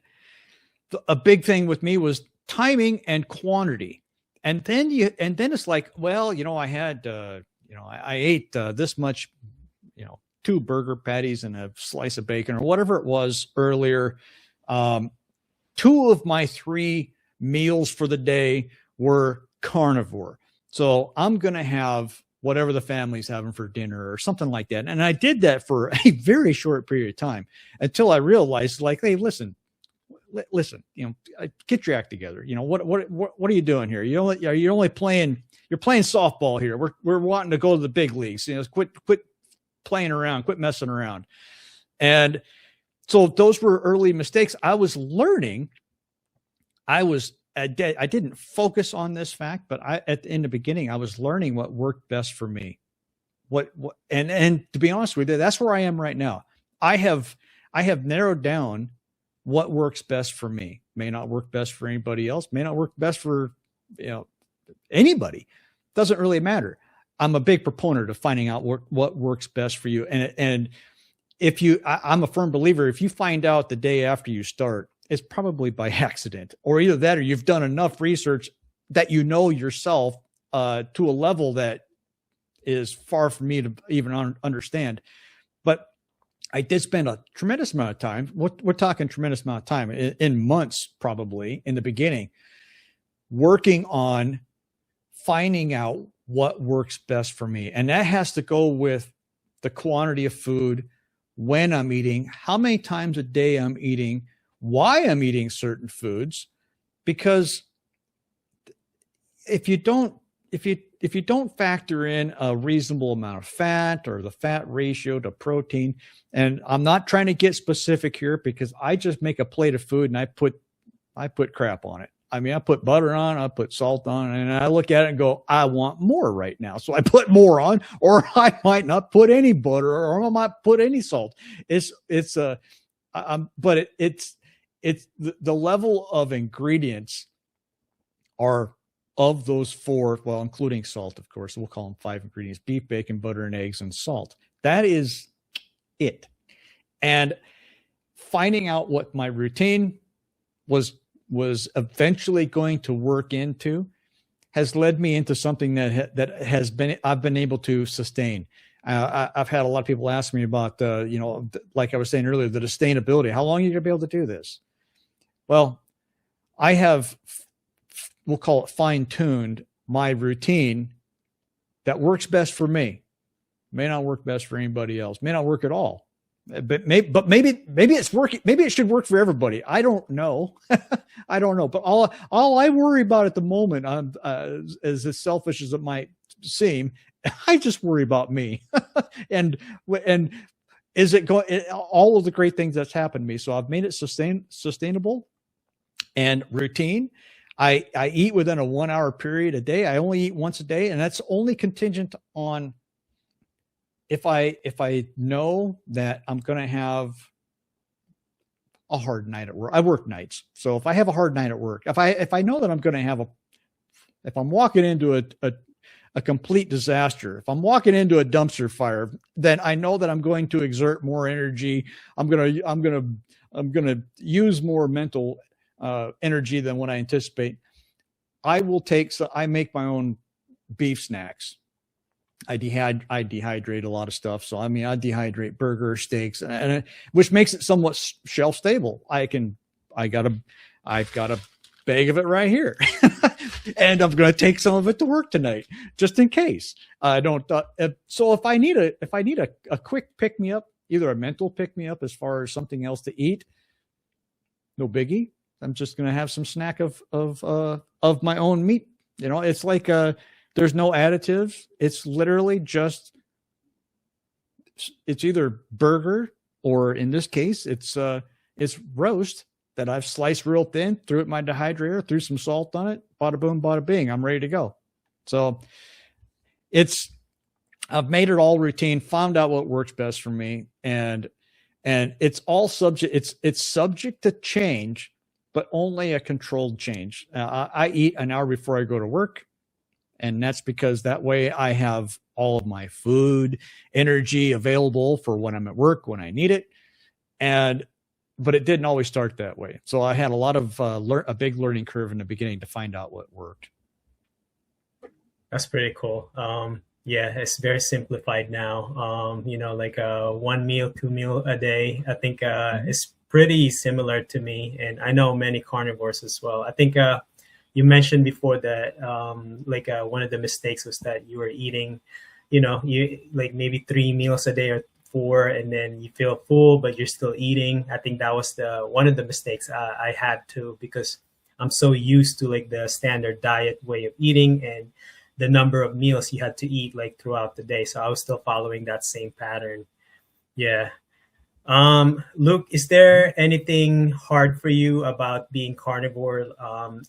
a big thing with me was timing and quantity. And then it's like, well, I had, I ate this much, 2 burger patties and a slice of bacon or whatever it was earlier. 2 of my 3 meals for the day were carnivore. So I'm going to have whatever the family's having for dinner or something like that. And I did that for a very short period of time until I realized, like, hey, listen, get your act together. What are you doing here? You're playing softball here. We're wanting to go to the big leagues. Quit playing around, quit messing around. And so those were early mistakes. I was learning. I didn't focus on this fact, but in the beginning, I was learning what worked best for me. And to be honest with you, that's where I am right now. I have narrowed down what works best for me. May not work best for anybody else. May not work best for anybody. Doesn't really matter. I'm a big proponent of finding out what works best for you. And if I'm a firm believer, if you find out the day after you start, it's probably by accident, or either that, or you've done enough research that yourself to a level that is far from me to even understand. But I did spend a tremendous amount of time. We're talking tremendous amount of time in months, probably in the beginning, working on finding out what works best for me. And that has to go with the quantity of food, when I'm eating, how many times a day I'm eating, why I'm eating certain foods, because if you don't factor in a reasonable amount of fat or the fat ratio to protein, and I'm not trying to get specific here because I just make a plate of food and I put crap on it. I mean, I put butter on, I put salt on, and I look at it and go, I want more right now. So I put more on, or I might not put any butter, or I might put any salt. But it's the level of ingredients are of those four, well, including salt, of course. We'll call them 5 ingredients: beef, bacon, butter, and eggs, and salt. That is it. And finding out what my routine was eventually going to work into has led me into something that has been, I've been able to sustain. I've had a lot of people ask me about, like I was saying earlier, the sustainability. How long are you going to be able to do this? Well, I have, we'll call it fine-tuned my routine that works best for me. May not work best for anybody else. May not work at all. But maybe it's working. Maybe it should work for everybody. I don't know. I don't know. But all I worry about at the moment, as selfish as it might seem, I just worry about me. and is it going? All of the great things that's happened to me. So I've made it sustainable and routine. I eat within a 1 hour period a day. I only eat once a day, and that's only contingent on if I know that I'm going to have a hard night at work. I work nights. So if I have a hard night at work, if I know that I'm going to have if I'm walking into a complete disaster, if I'm walking into a dumpster fire, then I know that I'm going to exert more energy. I'm going to use more mental energy than what I anticipate. I make my own beef snacks. I dehydrate a lot of stuff. So, I mean, I dehydrate burgers, steaks, and which makes it somewhat shelf stable. I've got a bag of it right here, and I'm going to take some of it to work tonight, just in case. I don't. So if I need a quick pick me up, either a mental pick me up as far as something else to eat, no biggie. I'm just going to have some snack of my own meat. You know, it's like there's no additives. It's literally just, it's either burger or in this case, it's roast that I've sliced real thin, threw it in my dehydrator, threw some salt on it, bada boom, bada bing, I'm ready to go. So I've made it all routine, found out what works best for me. And it's all it's subject to change, but only a controlled change. I eat an hour before I go to work. And that's because that way I have all of my food, energy available for when I'm at work, when I need it. But it didn't always start that way. So I had a lot of a big learning curve in the beginning to find out what worked. That's pretty cool. Yeah, it's very simplified now. Like 1 meal, 2 meal a day. I think it's pretty similar to me, and I know many carnivores as well. I think you mentioned before that one of the mistakes was that you were eating, you like maybe 3 meals a day or 4, and then you feel full, but you're still eating. I think that was one of the mistakes I had too, because I'm so used to like the standard diet way of eating and the number of meals you had to eat like throughout the day. So I was still following that same pattern. Yeah. Luke, is there anything hard for you about being carnivore?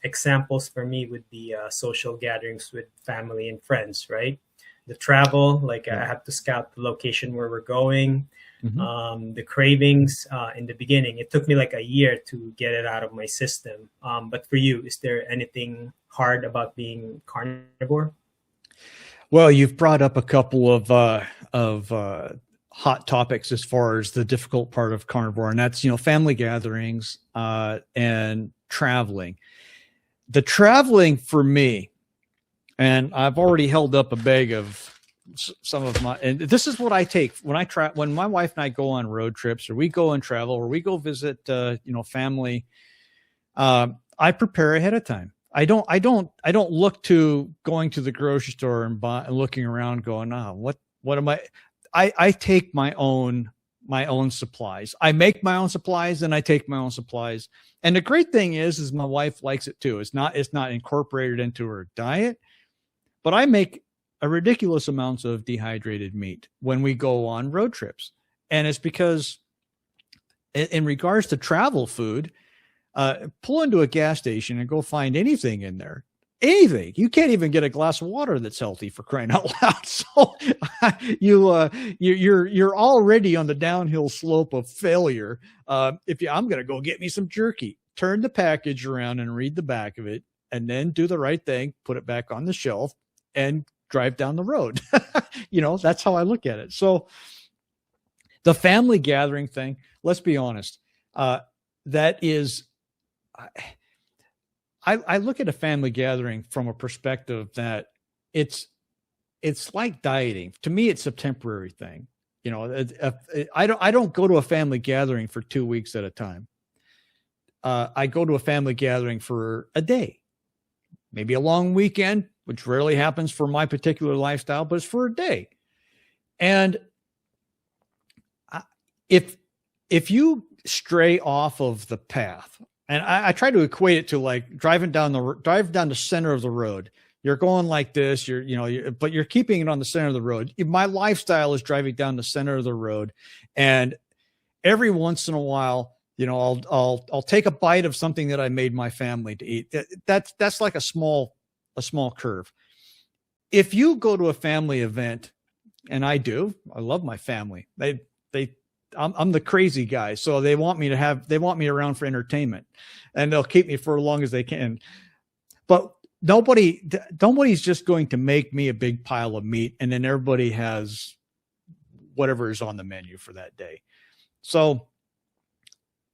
Examples for me would be social gatherings with family and friends, right? The travel, like I have to scout the location where we're going. Mm-hmm. The cravings in the beginning, it took me like a year to get it out of my system. But for you, is there anything hard about being carnivore? Well, you've brought up a couple of hot topics as far as the difficult part of carnivore, and that's, family gatherings and traveling. The traveling for me, and I've already held up a bag of some of my, and this is what I take when my wife and I go on road trips, or we go and travel, or we go visit, family. I prepare ahead of time. I don't look to going to the grocery store and looking around going, what am I take my own my own supplies. I make my own supplies and I take my own supplies. And the great thing is my wife likes it too. It's not incorporated into her diet, but I make a ridiculous amounts of dehydrated meat when we go on road trips. And it's because in regards to travel food, pull into a gas station and go find anything in there. Anything. You can't even get a glass of water that's healthy, for crying out loud. So you're already on the downhill slope of failure. I'm going to go get me some jerky, turn the package around and read the back of it, and then do the right thing, put it back on the shelf and drive down the road. That's how I look at it. So the family gathering thing, let's be honest. That is, I look at a family gathering from a perspective that it's like dieting. To me, it's a temporary thing. I don't go to a family gathering for 2 weeks at a time. I go to a family gathering for a day, maybe a long weekend, which rarely happens for my particular lifestyle, but it's for a day. And if you stray off of the path, and I try to equate it to like driving down the center of the road. You're going like this, but you're keeping it on the center of the road. My lifestyle is driving down the center of the road, and every once in a while, I'll take a bite of something that I made my family to eat. That's like a small curve. If you go to a family event, and I love my family. I'm the crazy guy, so they want me around for entertainment, and they'll keep me for as long as they can. But nobody's just going to make me a big pile of meat, and then everybody has whatever is on the menu for that day. So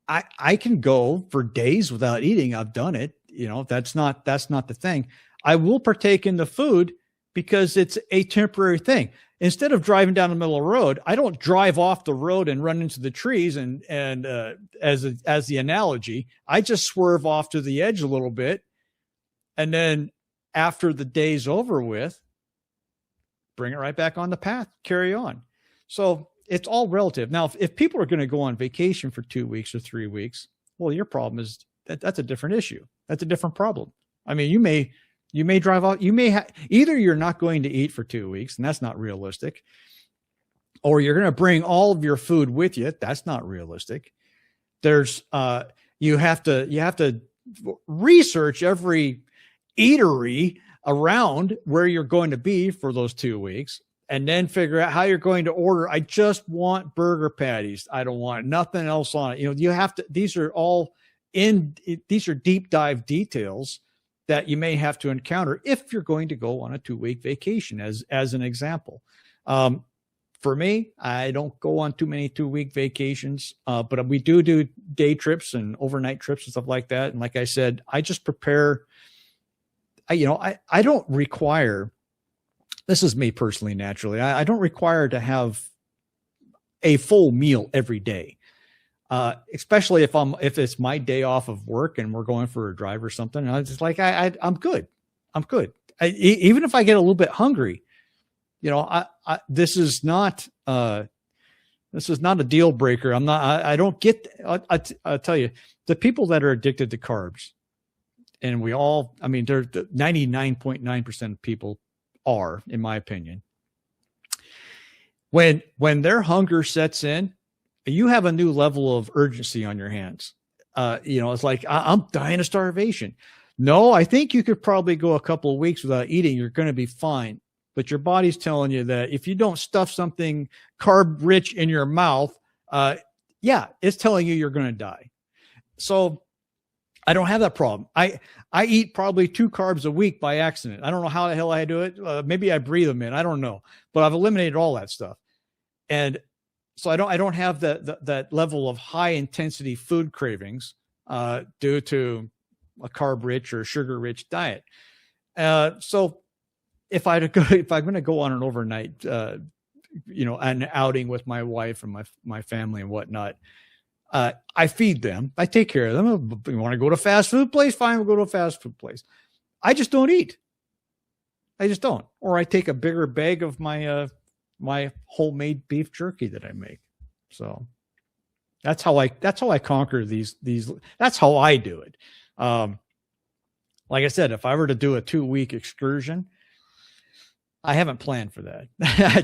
I can go for days without eating. I've done it. That's not the thing. I will partake in the food because it's a temporary thing. Instead of driving down the middle of the road, I don't drive off the road and run into the trees. And as the analogy, I just swerve off to the edge a little bit. And then after the day's over with, bring it right back on the path, carry on. So it's all relative. Now, if people are going to go on vacation for 2 weeks or 3 weeks, well, your problem is that's a different issue. That's a different problem. I mean, you may drive out, either you're not going to eat for 2 weeks, and that's not realistic, or you're going to bring all of your food with you. That's not realistic. You have to research every eatery around where you're going to be for those 2 weeks, and then figure out how you're going to order. I just want burger patties. I don't want nothing else on it. These are deep dive details that you may have to encounter if you're going to go on a 2-week vacation, as an example. For me, I don't go on too many 2-week vacations, but we do day trips and overnight trips and stuff like that. And like I said, I just prepare. I don't require, this is me personally, naturally, I don't require to have a full meal every day. Especially if it's my day off of work and we're going for a drive or something. And I was just like, I'm good. I'm good. Even if I get a little bit hungry, this is not a deal breaker. I'll tell you, the people that are addicted to carbs, and they're 99.9% of people are, in my opinion, when their hunger sets in, you have a new level of urgency on your hands. It's like, I'm dying of starvation. No, I think you could probably go a couple of weeks without eating. You're going to be fine. But your body's telling you that if you don't stuff something carb rich in your mouth, it's telling you you're going to die. So I don't have that problem. I eat probably 2 carbs a week by accident. I don't know how the hell I do it. Maybe I breathe them in. I don't know, but I've eliminated all that stuff. And so I don't have that level of high intensity food cravings due to a carb rich or sugar rich diet. So if I'm going to go on an overnight, an outing with my wife and my family and whatnot, I feed them. I take care of them. You want to go to a fast food place? Fine, we'll go to a fast food place. I just don't eat. I just don't. Or I take a bigger bag of my homemade beef jerky that I make. So that's how I conquer these, that's how I do it. Like I said, if I were to do a 2-week excursion, I haven't planned for that.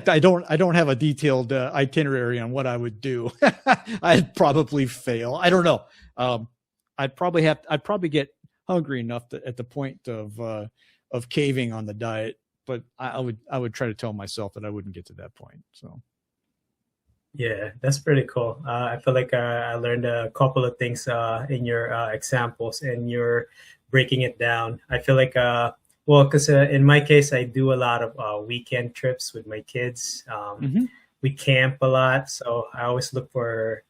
I don't have a detailed itinerary on what I would do. I'd probably fail. I don't know. I'd probably get hungry enough at the point of caving on the diet, but I would try to tell myself that I wouldn't get to that point. So. Yeah, that's pretty cool. I feel like I learned a couple of things in your examples, and you're breaking it down. I feel like, well, because in my case, I do a lot of weekend trips with my kids. We camp a lot, so I always look for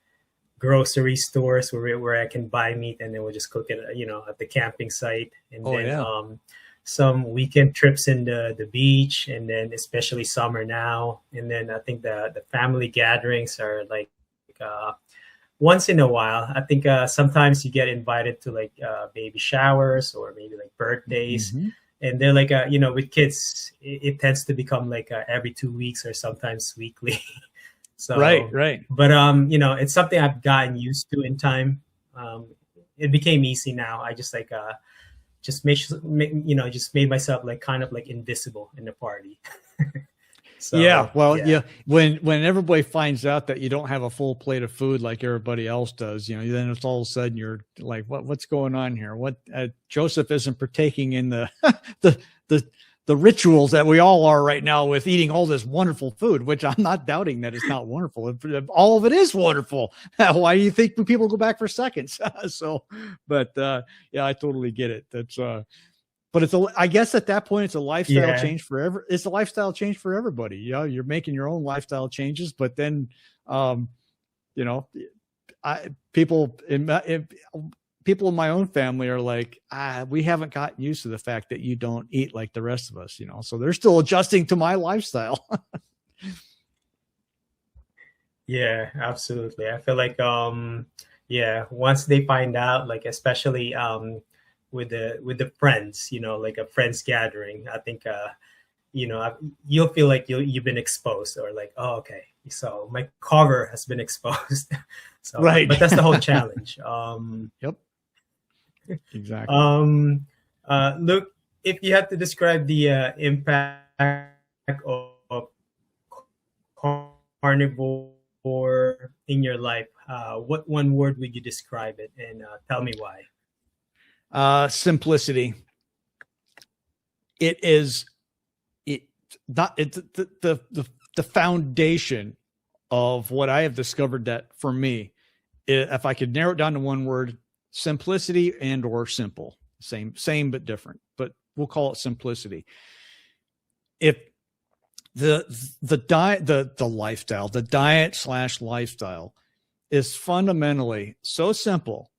grocery stores where I can buy meat, and then we'll just cook it, at the camping site. And some weekend trips in the beach, and then especially summer now. And then I think the family gatherings are like once in a while. I think sometimes you get invited to like baby showers or maybe like birthdays. And they're like, with kids, it tends to become like every 2 weeks or sometimes weekly. So, right. But, it's something I've gotten used to in time. It became easy now. I just like, just just made myself like kind of like invisible in the party. So, yeah. When everybody finds out that you don't have a full plate of food like everybody else does, then it's all of a sudden you're like, what's going on here? What Joseph isn't partaking in the the rituals that we all are right now with eating all this wonderful food, which I'm not doubting that it's not wonderful. All of it is wonderful. Why do you think people go back for seconds? But I totally get it. That's but I guess at that point, it's a lifestyle change for it's a lifestyle change for everybody. You're making your own lifestyle changes, but then, people in my own family are like, we haven't gotten used to the fact that you don't eat like the rest of us, so they're still adjusting to my lifestyle. Yeah, absolutely. I feel like, once they find out, like, especially, with the friends, like a friends gathering, I think, you'll feel like you've been exposed, or like, oh, okay, so my cover has been exposed. So, right. But that's the whole challenge. Yep. Exactly. Look, if you had to describe the impact of carnivore in your life, what one word would you describe it, and tell me why? Simplicity. It is the foundation of what I have discovered, that for me, if I could narrow it down to one word, simplicity and or simple, same but different, but we'll call it simplicity. If the diet, the lifestyle, the diet/lifestyle is fundamentally so simple,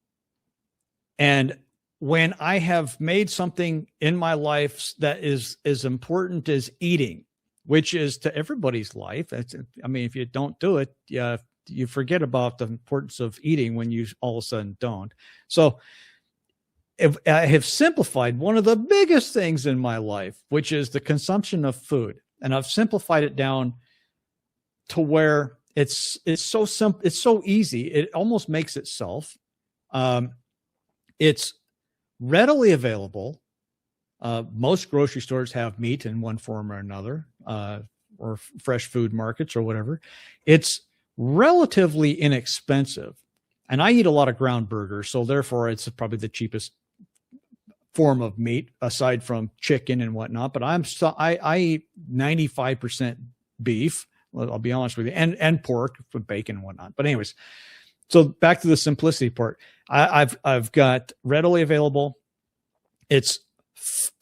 and when I have made something in my life that is as important as eating, which is to everybody's life, if you don't do it, you forget about the importance of eating when you all of a sudden don't. So if I have simplified one of the biggest things in my life, which is the consumption of food, and I've simplified it down to where it's so simple, it's so easy, it almost makes itself. It's readily available. Most grocery stores have meat in one form or another, or fresh food markets or whatever. It's relatively inexpensive. And I eat a lot of ground burgers, so therefore it's probably the cheapest form of meat aside from chicken and whatnot. But I eat 95% beef. I'll be honest with you, and pork with bacon and whatnot. But anyways, so back to the simplicity part. I've got readily available. It's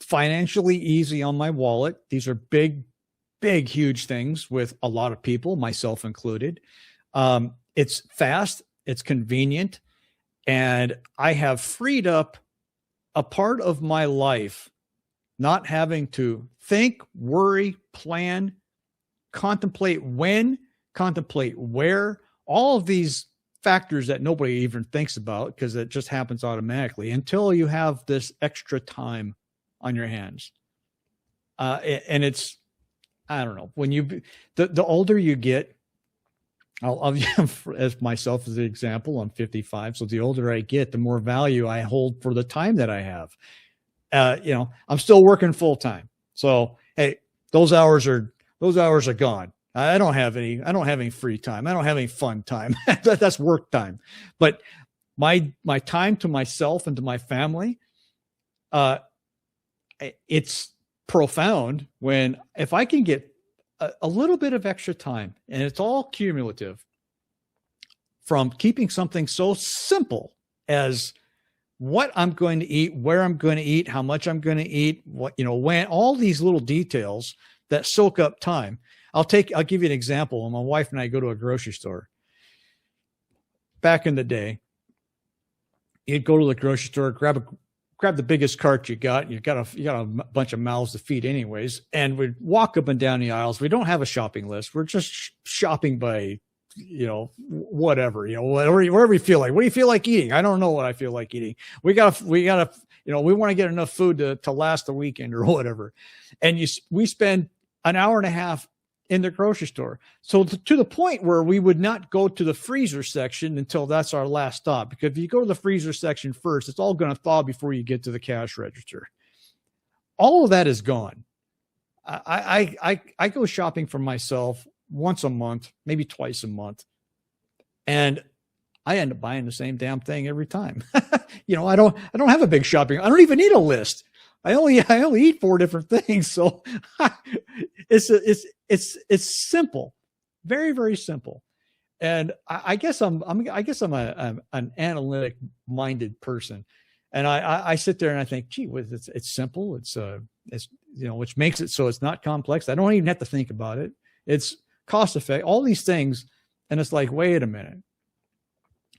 financially easy on my wallet. These are big, huge things with a lot of people, myself included. It's fast, it's convenient, and I have freed up a part of my life not having to think, worry, plan, contemplate when, contemplate where, all of these factors that nobody even thinks about because it just happens automatically until you have this extra time on your hands. And it's, I don't know, when the older you get, I'll as myself as the example. I'm 55, so the older I get, the more value I hold for the time that I have. I'm still working full time, so hey, those hours are gone. I don't have any free time. I don't have any fun time. That's work time. But my time to myself and to my family, it's profound when if I can get a little bit of extra time, and it's all cumulative from keeping something so simple as what I'm going to eat, where I'm going to eat, how much I'm going to eat, when, all these little details that soak up time. I'll give you an example. When my wife and I go to a grocery store, back in the day, you'd go to the grocery store, grab the biggest cart you got. You got a bunch of mouths to feed anyways. And we'd walk up and down the aisles. We don't have a shopping list. We're just shopping by, whatever, wherever you feel like. What do you feel like eating? I don't know what I feel like eating. We want to get enough food to last the weekend or whatever. And we spend an hour and a half in the grocery store. So to the point where we would not go to the freezer section until that's our last stop. Because if you go to the freezer section first, it's all going to thaw before you get to the cash register. All of that is gone. I go shopping for myself once a month, maybe twice a month. And I end up buying the same damn thing every time. I don't have a big shopping. I don't even need a list. I only eat 4 different things. So it's simple, very, very simple. And I guess I'm an analytic minded person. And I sit there and I think, gee, it's simple. It's which makes it so it's not complex. I don't even have to think about it. It's cost effective, all these things. And it's like, wait a minute,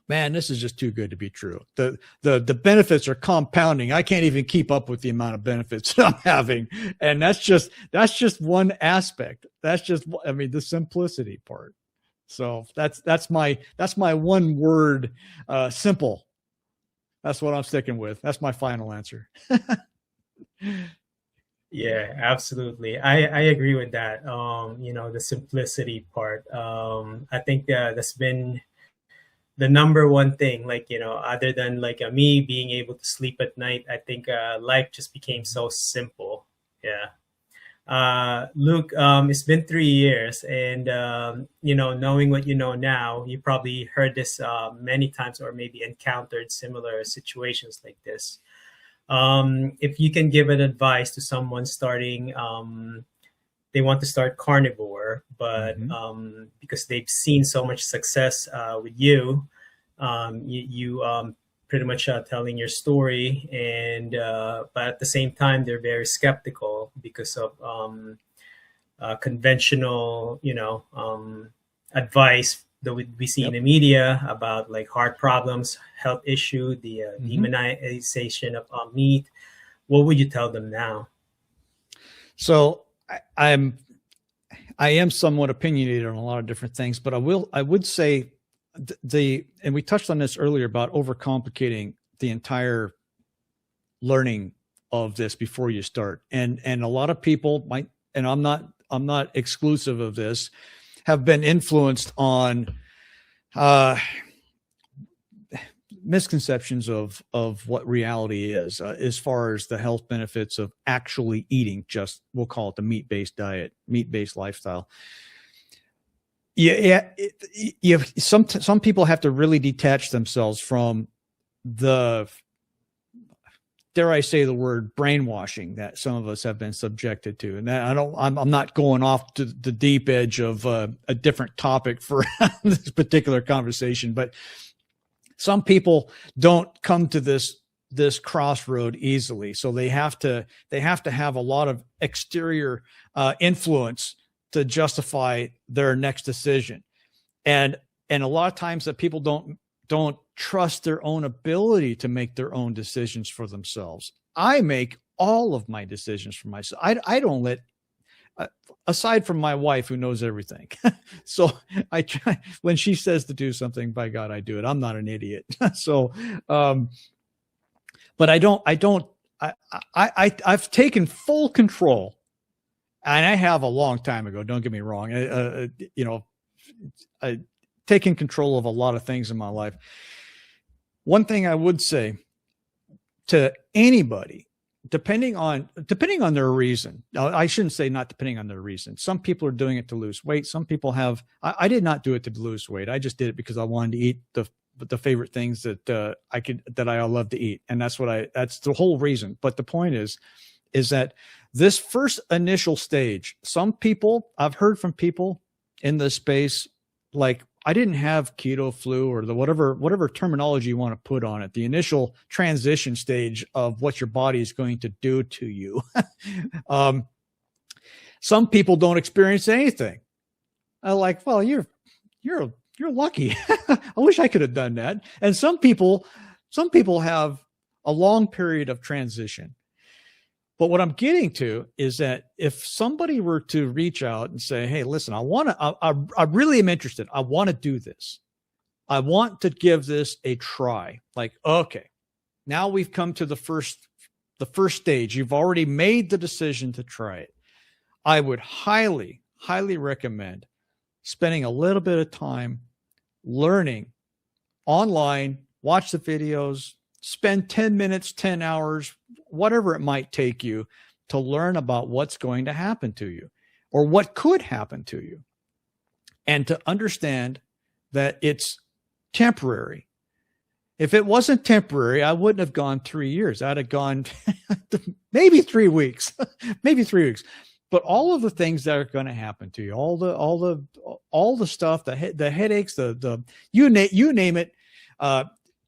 man, this is just too good to be true. The benefits are compounding. I can't even keep up with the amount of benefits that I'm having. And that's just one aspect. That's just, the simplicity part. So that's my one word, simple. That's what I'm sticking with. That's my final answer. Yeah, absolutely. I agree with that. The simplicity part. I think that's been the number one thing, other than me being able to sleep at night. I think life just became so simple. Yeah. Luke, it's been 3 years, and knowing what you know now, you probably heard this many times, or maybe encountered similar situations like this. If you can give an advice to someone starting, they want to start Carnivore, but because they've seen so much success with you, you pretty much telling your story, and but at the same time they're very skeptical because of conventional advice that we see in the media about heart problems, health issue, the demonization of meat. What would you tell them now? So I am somewhat opinionated on a lot of different things, but I would say and we touched on this earlier about overcomplicating the entire learning of this before you start. And a lot of people might, and I'm not exclusive of this, have been influenced on misconceptions of what reality is, as far as the health benefits of actually eating we'll call it the meat-based diet, meat-based lifestyle. Some people have to really detach themselves from the, dare I say the word, brainwashing that some of us have been subjected to. And I'm not going off to the deep edge of a different topic for this particular conversation, but some people don't come to this crossroad easily. So they have to have a lot of exterior influence to justify their next decision. And a lot of times that people don't trust their own ability to make their own decisions for themselves. I make all of my decisions for myself. I don't let, aside from my wife who knows everything. So I try, when she says to do something, by God, I do it. I'm not an idiot. So, but I've taken full control. And I have a long time ago. Don't get me wrong. taken control of a lot of things in my life. One thing I would say to anybody, depending on their reason, I shouldn't say not depending on their reason. Some people are doing it to lose weight. Some people have, I did not do it to lose weight. I just did it because I wanted to eat the favorite things that I love to eat. And that's the whole reason. But the point is that this first initial stage, some people, I've heard from people in this space, like, I didn't have keto flu or the whatever terminology you want to put on it, the initial transition stage of what your body is going to do to you. Some people don't experience anything. I'm like, well, you're lucky. I wish I could have done that. And some people have a long period of transition. But what I'm getting to is that if somebody were to reach out and say, hey, listen, I really am interested. I want to do this. I want to give this a try. Like, okay, now we've come to the first stage. You've already made the decision to try it. I would highly, highly recommend spending a little bit of time learning online, watch the videos, spend 10 minutes, 10 hours, whatever it might take you to learn about what's going to happen to you or what could happen to you, and to understand that it's temporary. If it wasn't temporary, I wouldn't have gone 3 years. I'd have gone maybe 3 weeks, maybe 3 weeks. But all of the things that are going to happen to you, all the stuff, the headaches, you name it,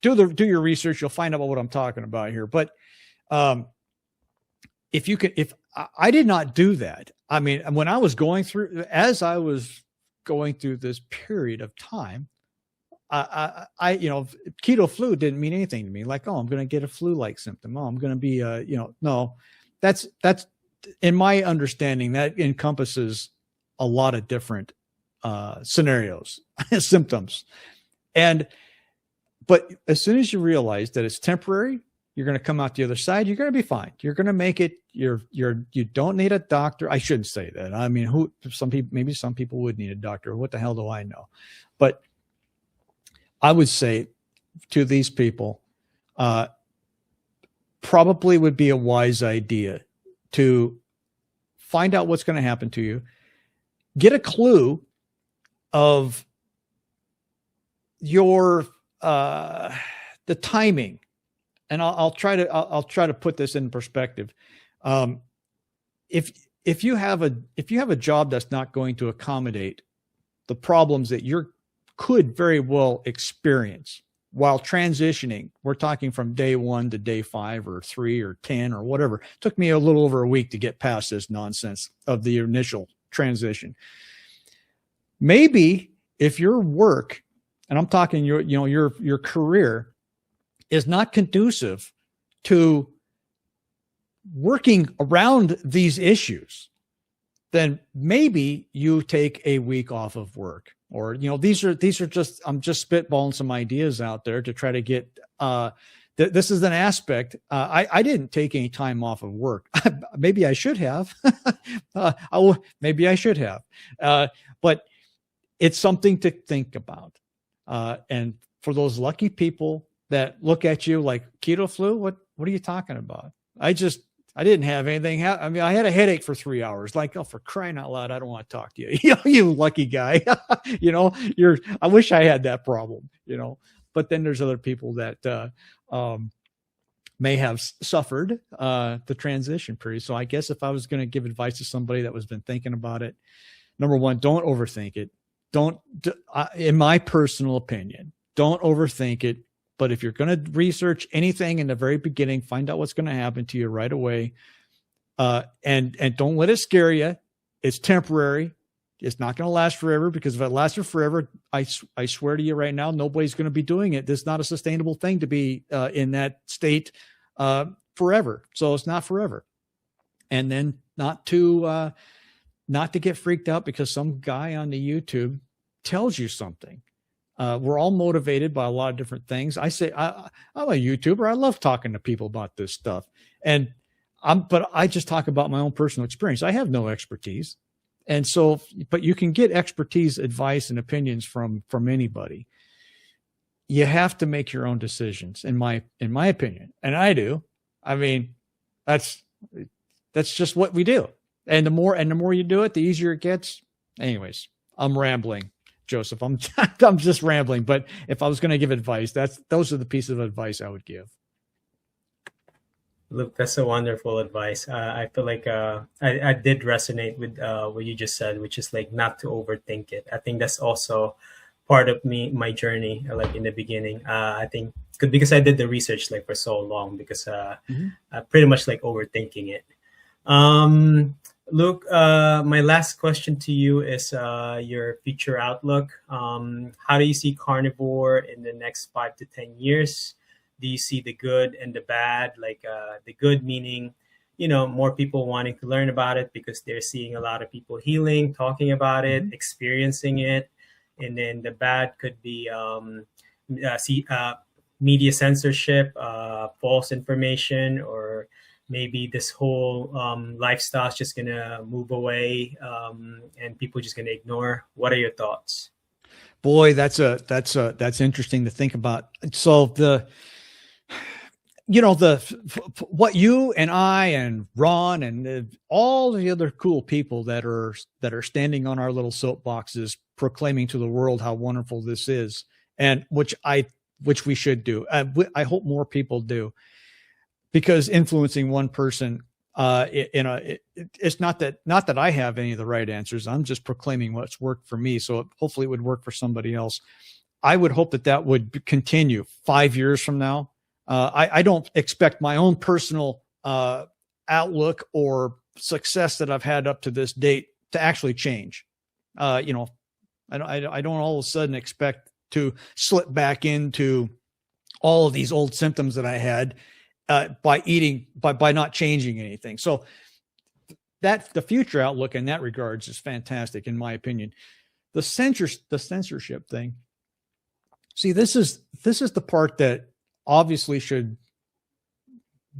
do your research. You'll find out what I'm talking about here. But if I did not do that, I mean, when I was going through this period of time, I keto flu didn't mean anything to me. Like, oh, I'm going to get a flu-like symptom. Oh, I'm going to be, no, that's in my understanding, that encompasses a lot of different scenarios, symptoms. But as soon as you realize that it's temporary, you're going to come out the other side. You're going to be fine. You're going to make it. You don't need a doctor. I shouldn't say that. I mean, maybe some people would need a doctor. What the hell do I know? But I would say to these people, probably would be a wise idea to find out what's going to happen to you, get a clue of your the timing, and I'll try to put this in perspective. If you have a job that's not going to accommodate the problems that you could very well experience while transitioning, we're talking from day 1 to day 5 or 3 or 10 or whatever. It took me a little over a week to get past this nonsense of the initial transition. Maybe if your work, and I'm talking your career, is not conducive to working around these issues, then maybe you take a week off of work. Or, these are just, I'm just spitballing some ideas out there to try to get, this is an aspect. I didn't take any time off of work. Maybe I should have. Maybe I should have. But it's something to think about. And for those lucky people that look at you like, keto flu, what are you talking about? I didn't have anything. I mean, I had a headache for 3 hours. Like, oh, for crying out loud, I don't want to talk to you. You lucky guy. I wish I had that problem, But then there's other people that may have suffered the transition period. So I guess if I was going to give advice to somebody that has been thinking about it, number one, don't overthink it. In my personal opinion, don't overthink it. But if you're going to research anything in the very beginning, find out what's going to happen to you right away. And don't let it scare you. It's temporary. It's not going to last forever, because if it lasted forever, I swear to you right now, nobody's going to be doing it. This is not a sustainable thing to be in that state forever. So it's not forever. And then not to get freaked out because some guy on the YouTube tells you something. We're all motivated by a lot of different things. I say, I'm a YouTuber. I love talking to people about this stuff. But I just talk about my own personal experience. I have no expertise. And so, but you can get expertise, advice, and opinions from anybody. You have to make your own decisions, in my opinion, and I do. I mean, that's just what we do. And the more you do it, the easier it gets. Anyways, I'm rambling, Joseph. I'm just rambling. But if I was going to give advice, those are the pieces of advice I would give. Look, that's a wonderful advice. I feel like I did resonate with what you just said, which is like not to overthink it. I think that's also part of my journey, like in the beginning. I think because I did the research like for so long, because I pretty much like overthinking it. Luke, my last question to you is your future outlook. How do you see Carnivore in the next 5 to 10 years? Do you see the good and the bad? Like the good meaning, more people wanting to learn about it because they're seeing a lot of people healing, talking about it, experiencing it. And then the bad could be media censorship, false information, or maybe this whole lifestyle is just gonna move away and people just gonna ignore. What are your thoughts? Boy, that's interesting to think about. So what you and I and Ron and all the other cool people that are standing on our little soapboxes proclaiming to the world how wonderful this is, and which we should do. I hope more people do, because influencing one person, it's not that I have any of the right answers. I'm just proclaiming what's worked for me. So hopefully it would work for somebody else. I would hope that would continue 5 years from now. I don't expect my own personal outlook or success that I've had up to this date to actually change. I don't all of a sudden expect to slip back into all of these old symptoms that I had by not changing anything. So the future outlook in that regards is fantastic, in my opinion. The censorship thing. See, this is the part that obviously should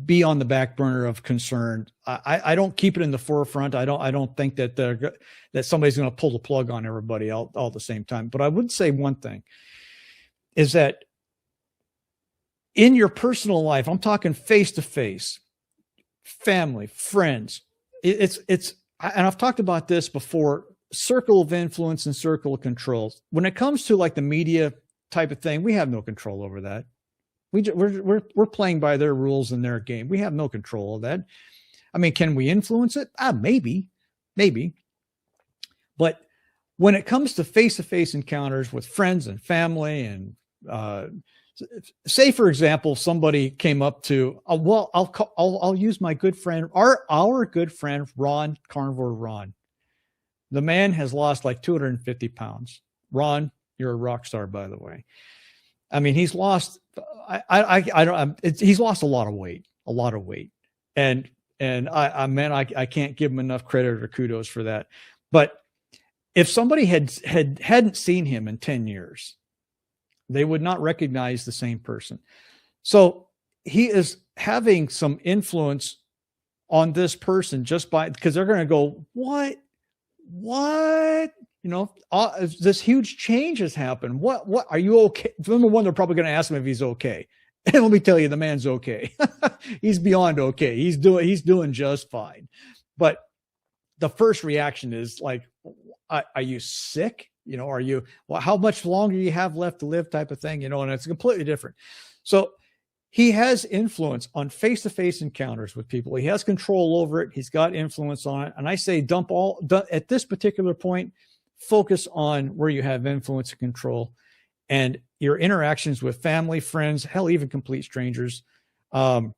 be on the back burner of concern. I don't keep it in the forefront. I don't think that somebody's going to pull the plug on everybody all at the same time. But I would say one thing is that in your personal life, I'm talking face to face, family, friends. And I've talked about this before, circle of influence and circle of control. When it comes to like the media type of thing, we have no control over that. We're playing by their rules and their game. We have no control of that. I mean, can we influence it? Maybe. But when it comes to face-to-face encounters with friends and family, and say, for example, somebody came up to, I'll use my good friend, our good friend, Ron, Carnivore Ron. The man has lost like 250 pounds. Ron, you're a rock star, by the way. I mean, he's lost, he's lost a lot of weight. And I can't give him enough credit or kudos for that. But if somebody hadn't seen him in 10 years, they would not recognize the same person. So he is having some influence on this person because they're going to go, what? This huge change has happened. What are you okay? Number one, they're probably going to ask him if he's okay. And let me tell you, the man's okay. He's beyond okay. He's doing just fine. But the first reaction is like, are you sick? How much longer do you have left to live type of thing, and it's completely different. So he has influence on face-to-face encounters with people. He has control over it. He's got influence on it. And I say at this particular point, focus on where you have influence and control, and your interactions with family, friends, hell, even complete strangers. And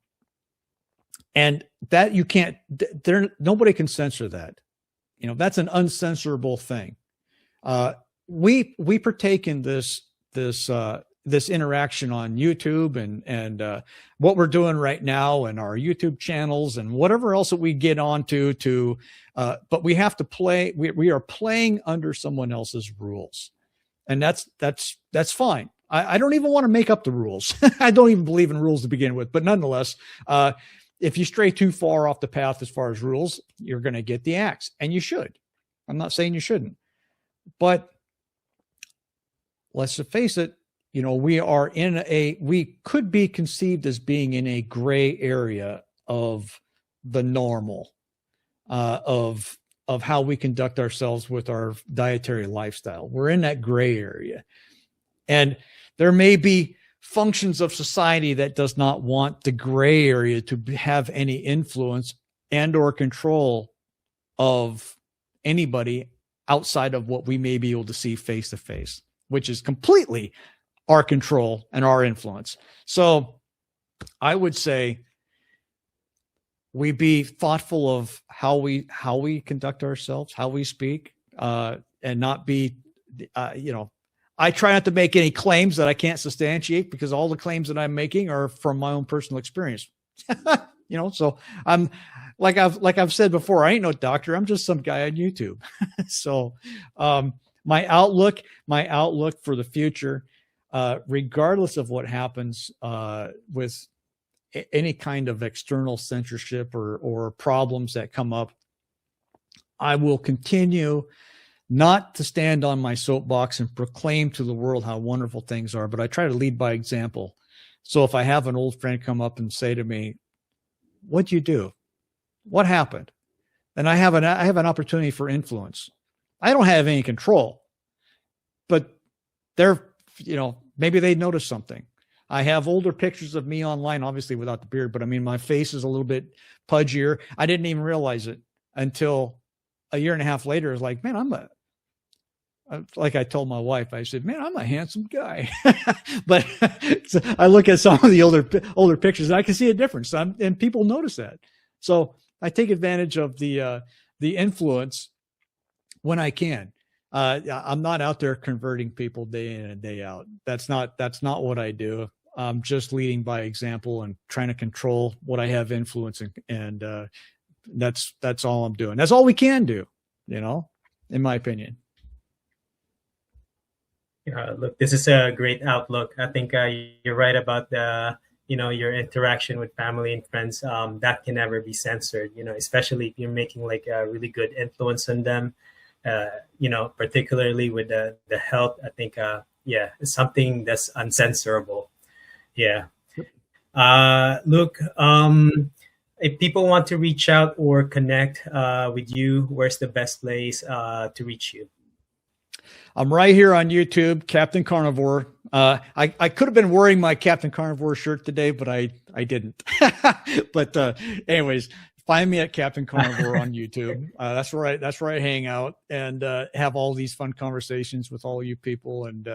that you can't, nobody can censor that. That's an uncensorable thing. We partake in this interaction on YouTube and what we're doing right now and our YouTube channels and whatever else that we get onto but we have to play. We are playing under someone else's rules, and that's fine. I don't even want to make up the rules. I don't even believe in rules to begin with, but nonetheless, if you stray too far off the path as far as rules, you're going to get the axe, and you should. I'm not saying you shouldn't, but let's face it, we could be conceived as being in a gray area of the normal, of how we conduct ourselves with our dietary lifestyle. We're in that gray area. And there may be functions of society that does not want the gray area to have any influence and or control of anybody outside of what we may be able to see face to face, which is completely our control and our influence. So I would say we be thoughtful of how we conduct ourselves, how we speak, and not be, I try not to make any claims that I can't substantiate, because all the claims that I'm making are from my own personal experience. So I'm like I've said before, I ain't no doctor. I'm just some guy on YouTube. So my outlook for the future, regardless of what happens with any kind of external censorship or problems that come up, I will continue not to stand on my soapbox and proclaim to the world how wonderful things are, but I try to lead by example. So if I have an old friend come up and say to me, "What'd you do? What happened?" Then I have an opportunity for influence. I don't have any control, but maybe they notice something. I have older pictures of me online, obviously without the beard, but I mean, my face is a little bit pudgier. I didn't even realize it until a year and a half later. It's like, man, like I told my wife, I said, man, I'm a handsome guy. But so I look at some of the older pictures and I can see a difference, and people notice that. So I take advantage of the influence when I can. I'm not out there converting people day in and day out. That's not what I do. I'm just leading by example and trying to control what I have influence in, and that's all I'm doing. That's all we can do, in my opinion. Look, this is a great outlook. I think you're right about your interaction with family and friends. That can never be censored, especially if you're making like a really good influence on them. Particularly with the health, I think, it's something that's uncensorable. Yeah. Look, if people want to reach out or connect with you, where's the best place to reach you? I'm right here on YouTube, Captain Carnivore. I could have been wearing my Captain Carnivore shirt today, but I didn't. But anyways, find me at Captain Carnivore on YouTube. That's where I hang out and have all these fun conversations with all you people. And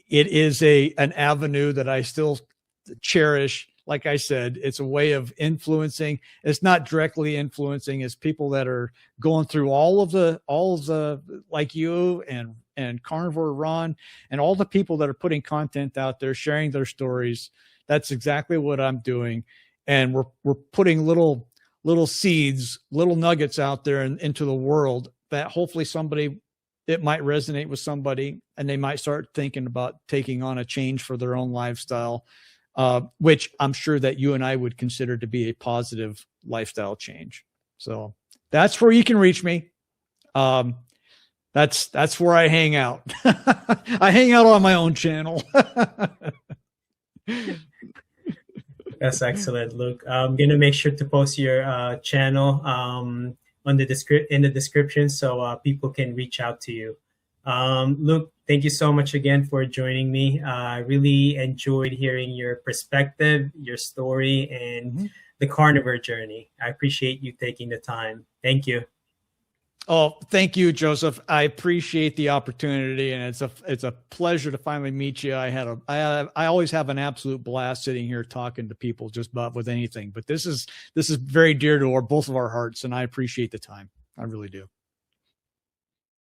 it is an avenue that I still cherish. Like I said, it's a way of influencing. It's not directly influencing. It's people that are going through all of the like you and Carnivore Ron and all the people that are putting content out there, sharing their stories. That's exactly what I'm doing. And we're putting little seeds, little nuggets out there into the world that hopefully it might resonate with somebody, and they might start thinking about taking on a change for their own lifestyle, which I'm sure that you and I would consider to be a positive lifestyle change. So that's where you can reach me. That's where I hang out. I hang out on my own channel. That's excellent, Luke. I'm gonna make sure to post your channel in the description so people can reach out to you. Luke, thank you so much again for joining me. I really enjoyed hearing your perspective, your story, and the carnivore journey. I appreciate you taking the time. Thank you. Oh, thank you, Joseph. I appreciate the opportunity, and it's a pleasure to finally meet you. I always have an absolute blast sitting here talking to people just about with anything, but this is very dear to both of our hearts, and I appreciate the time. I really do.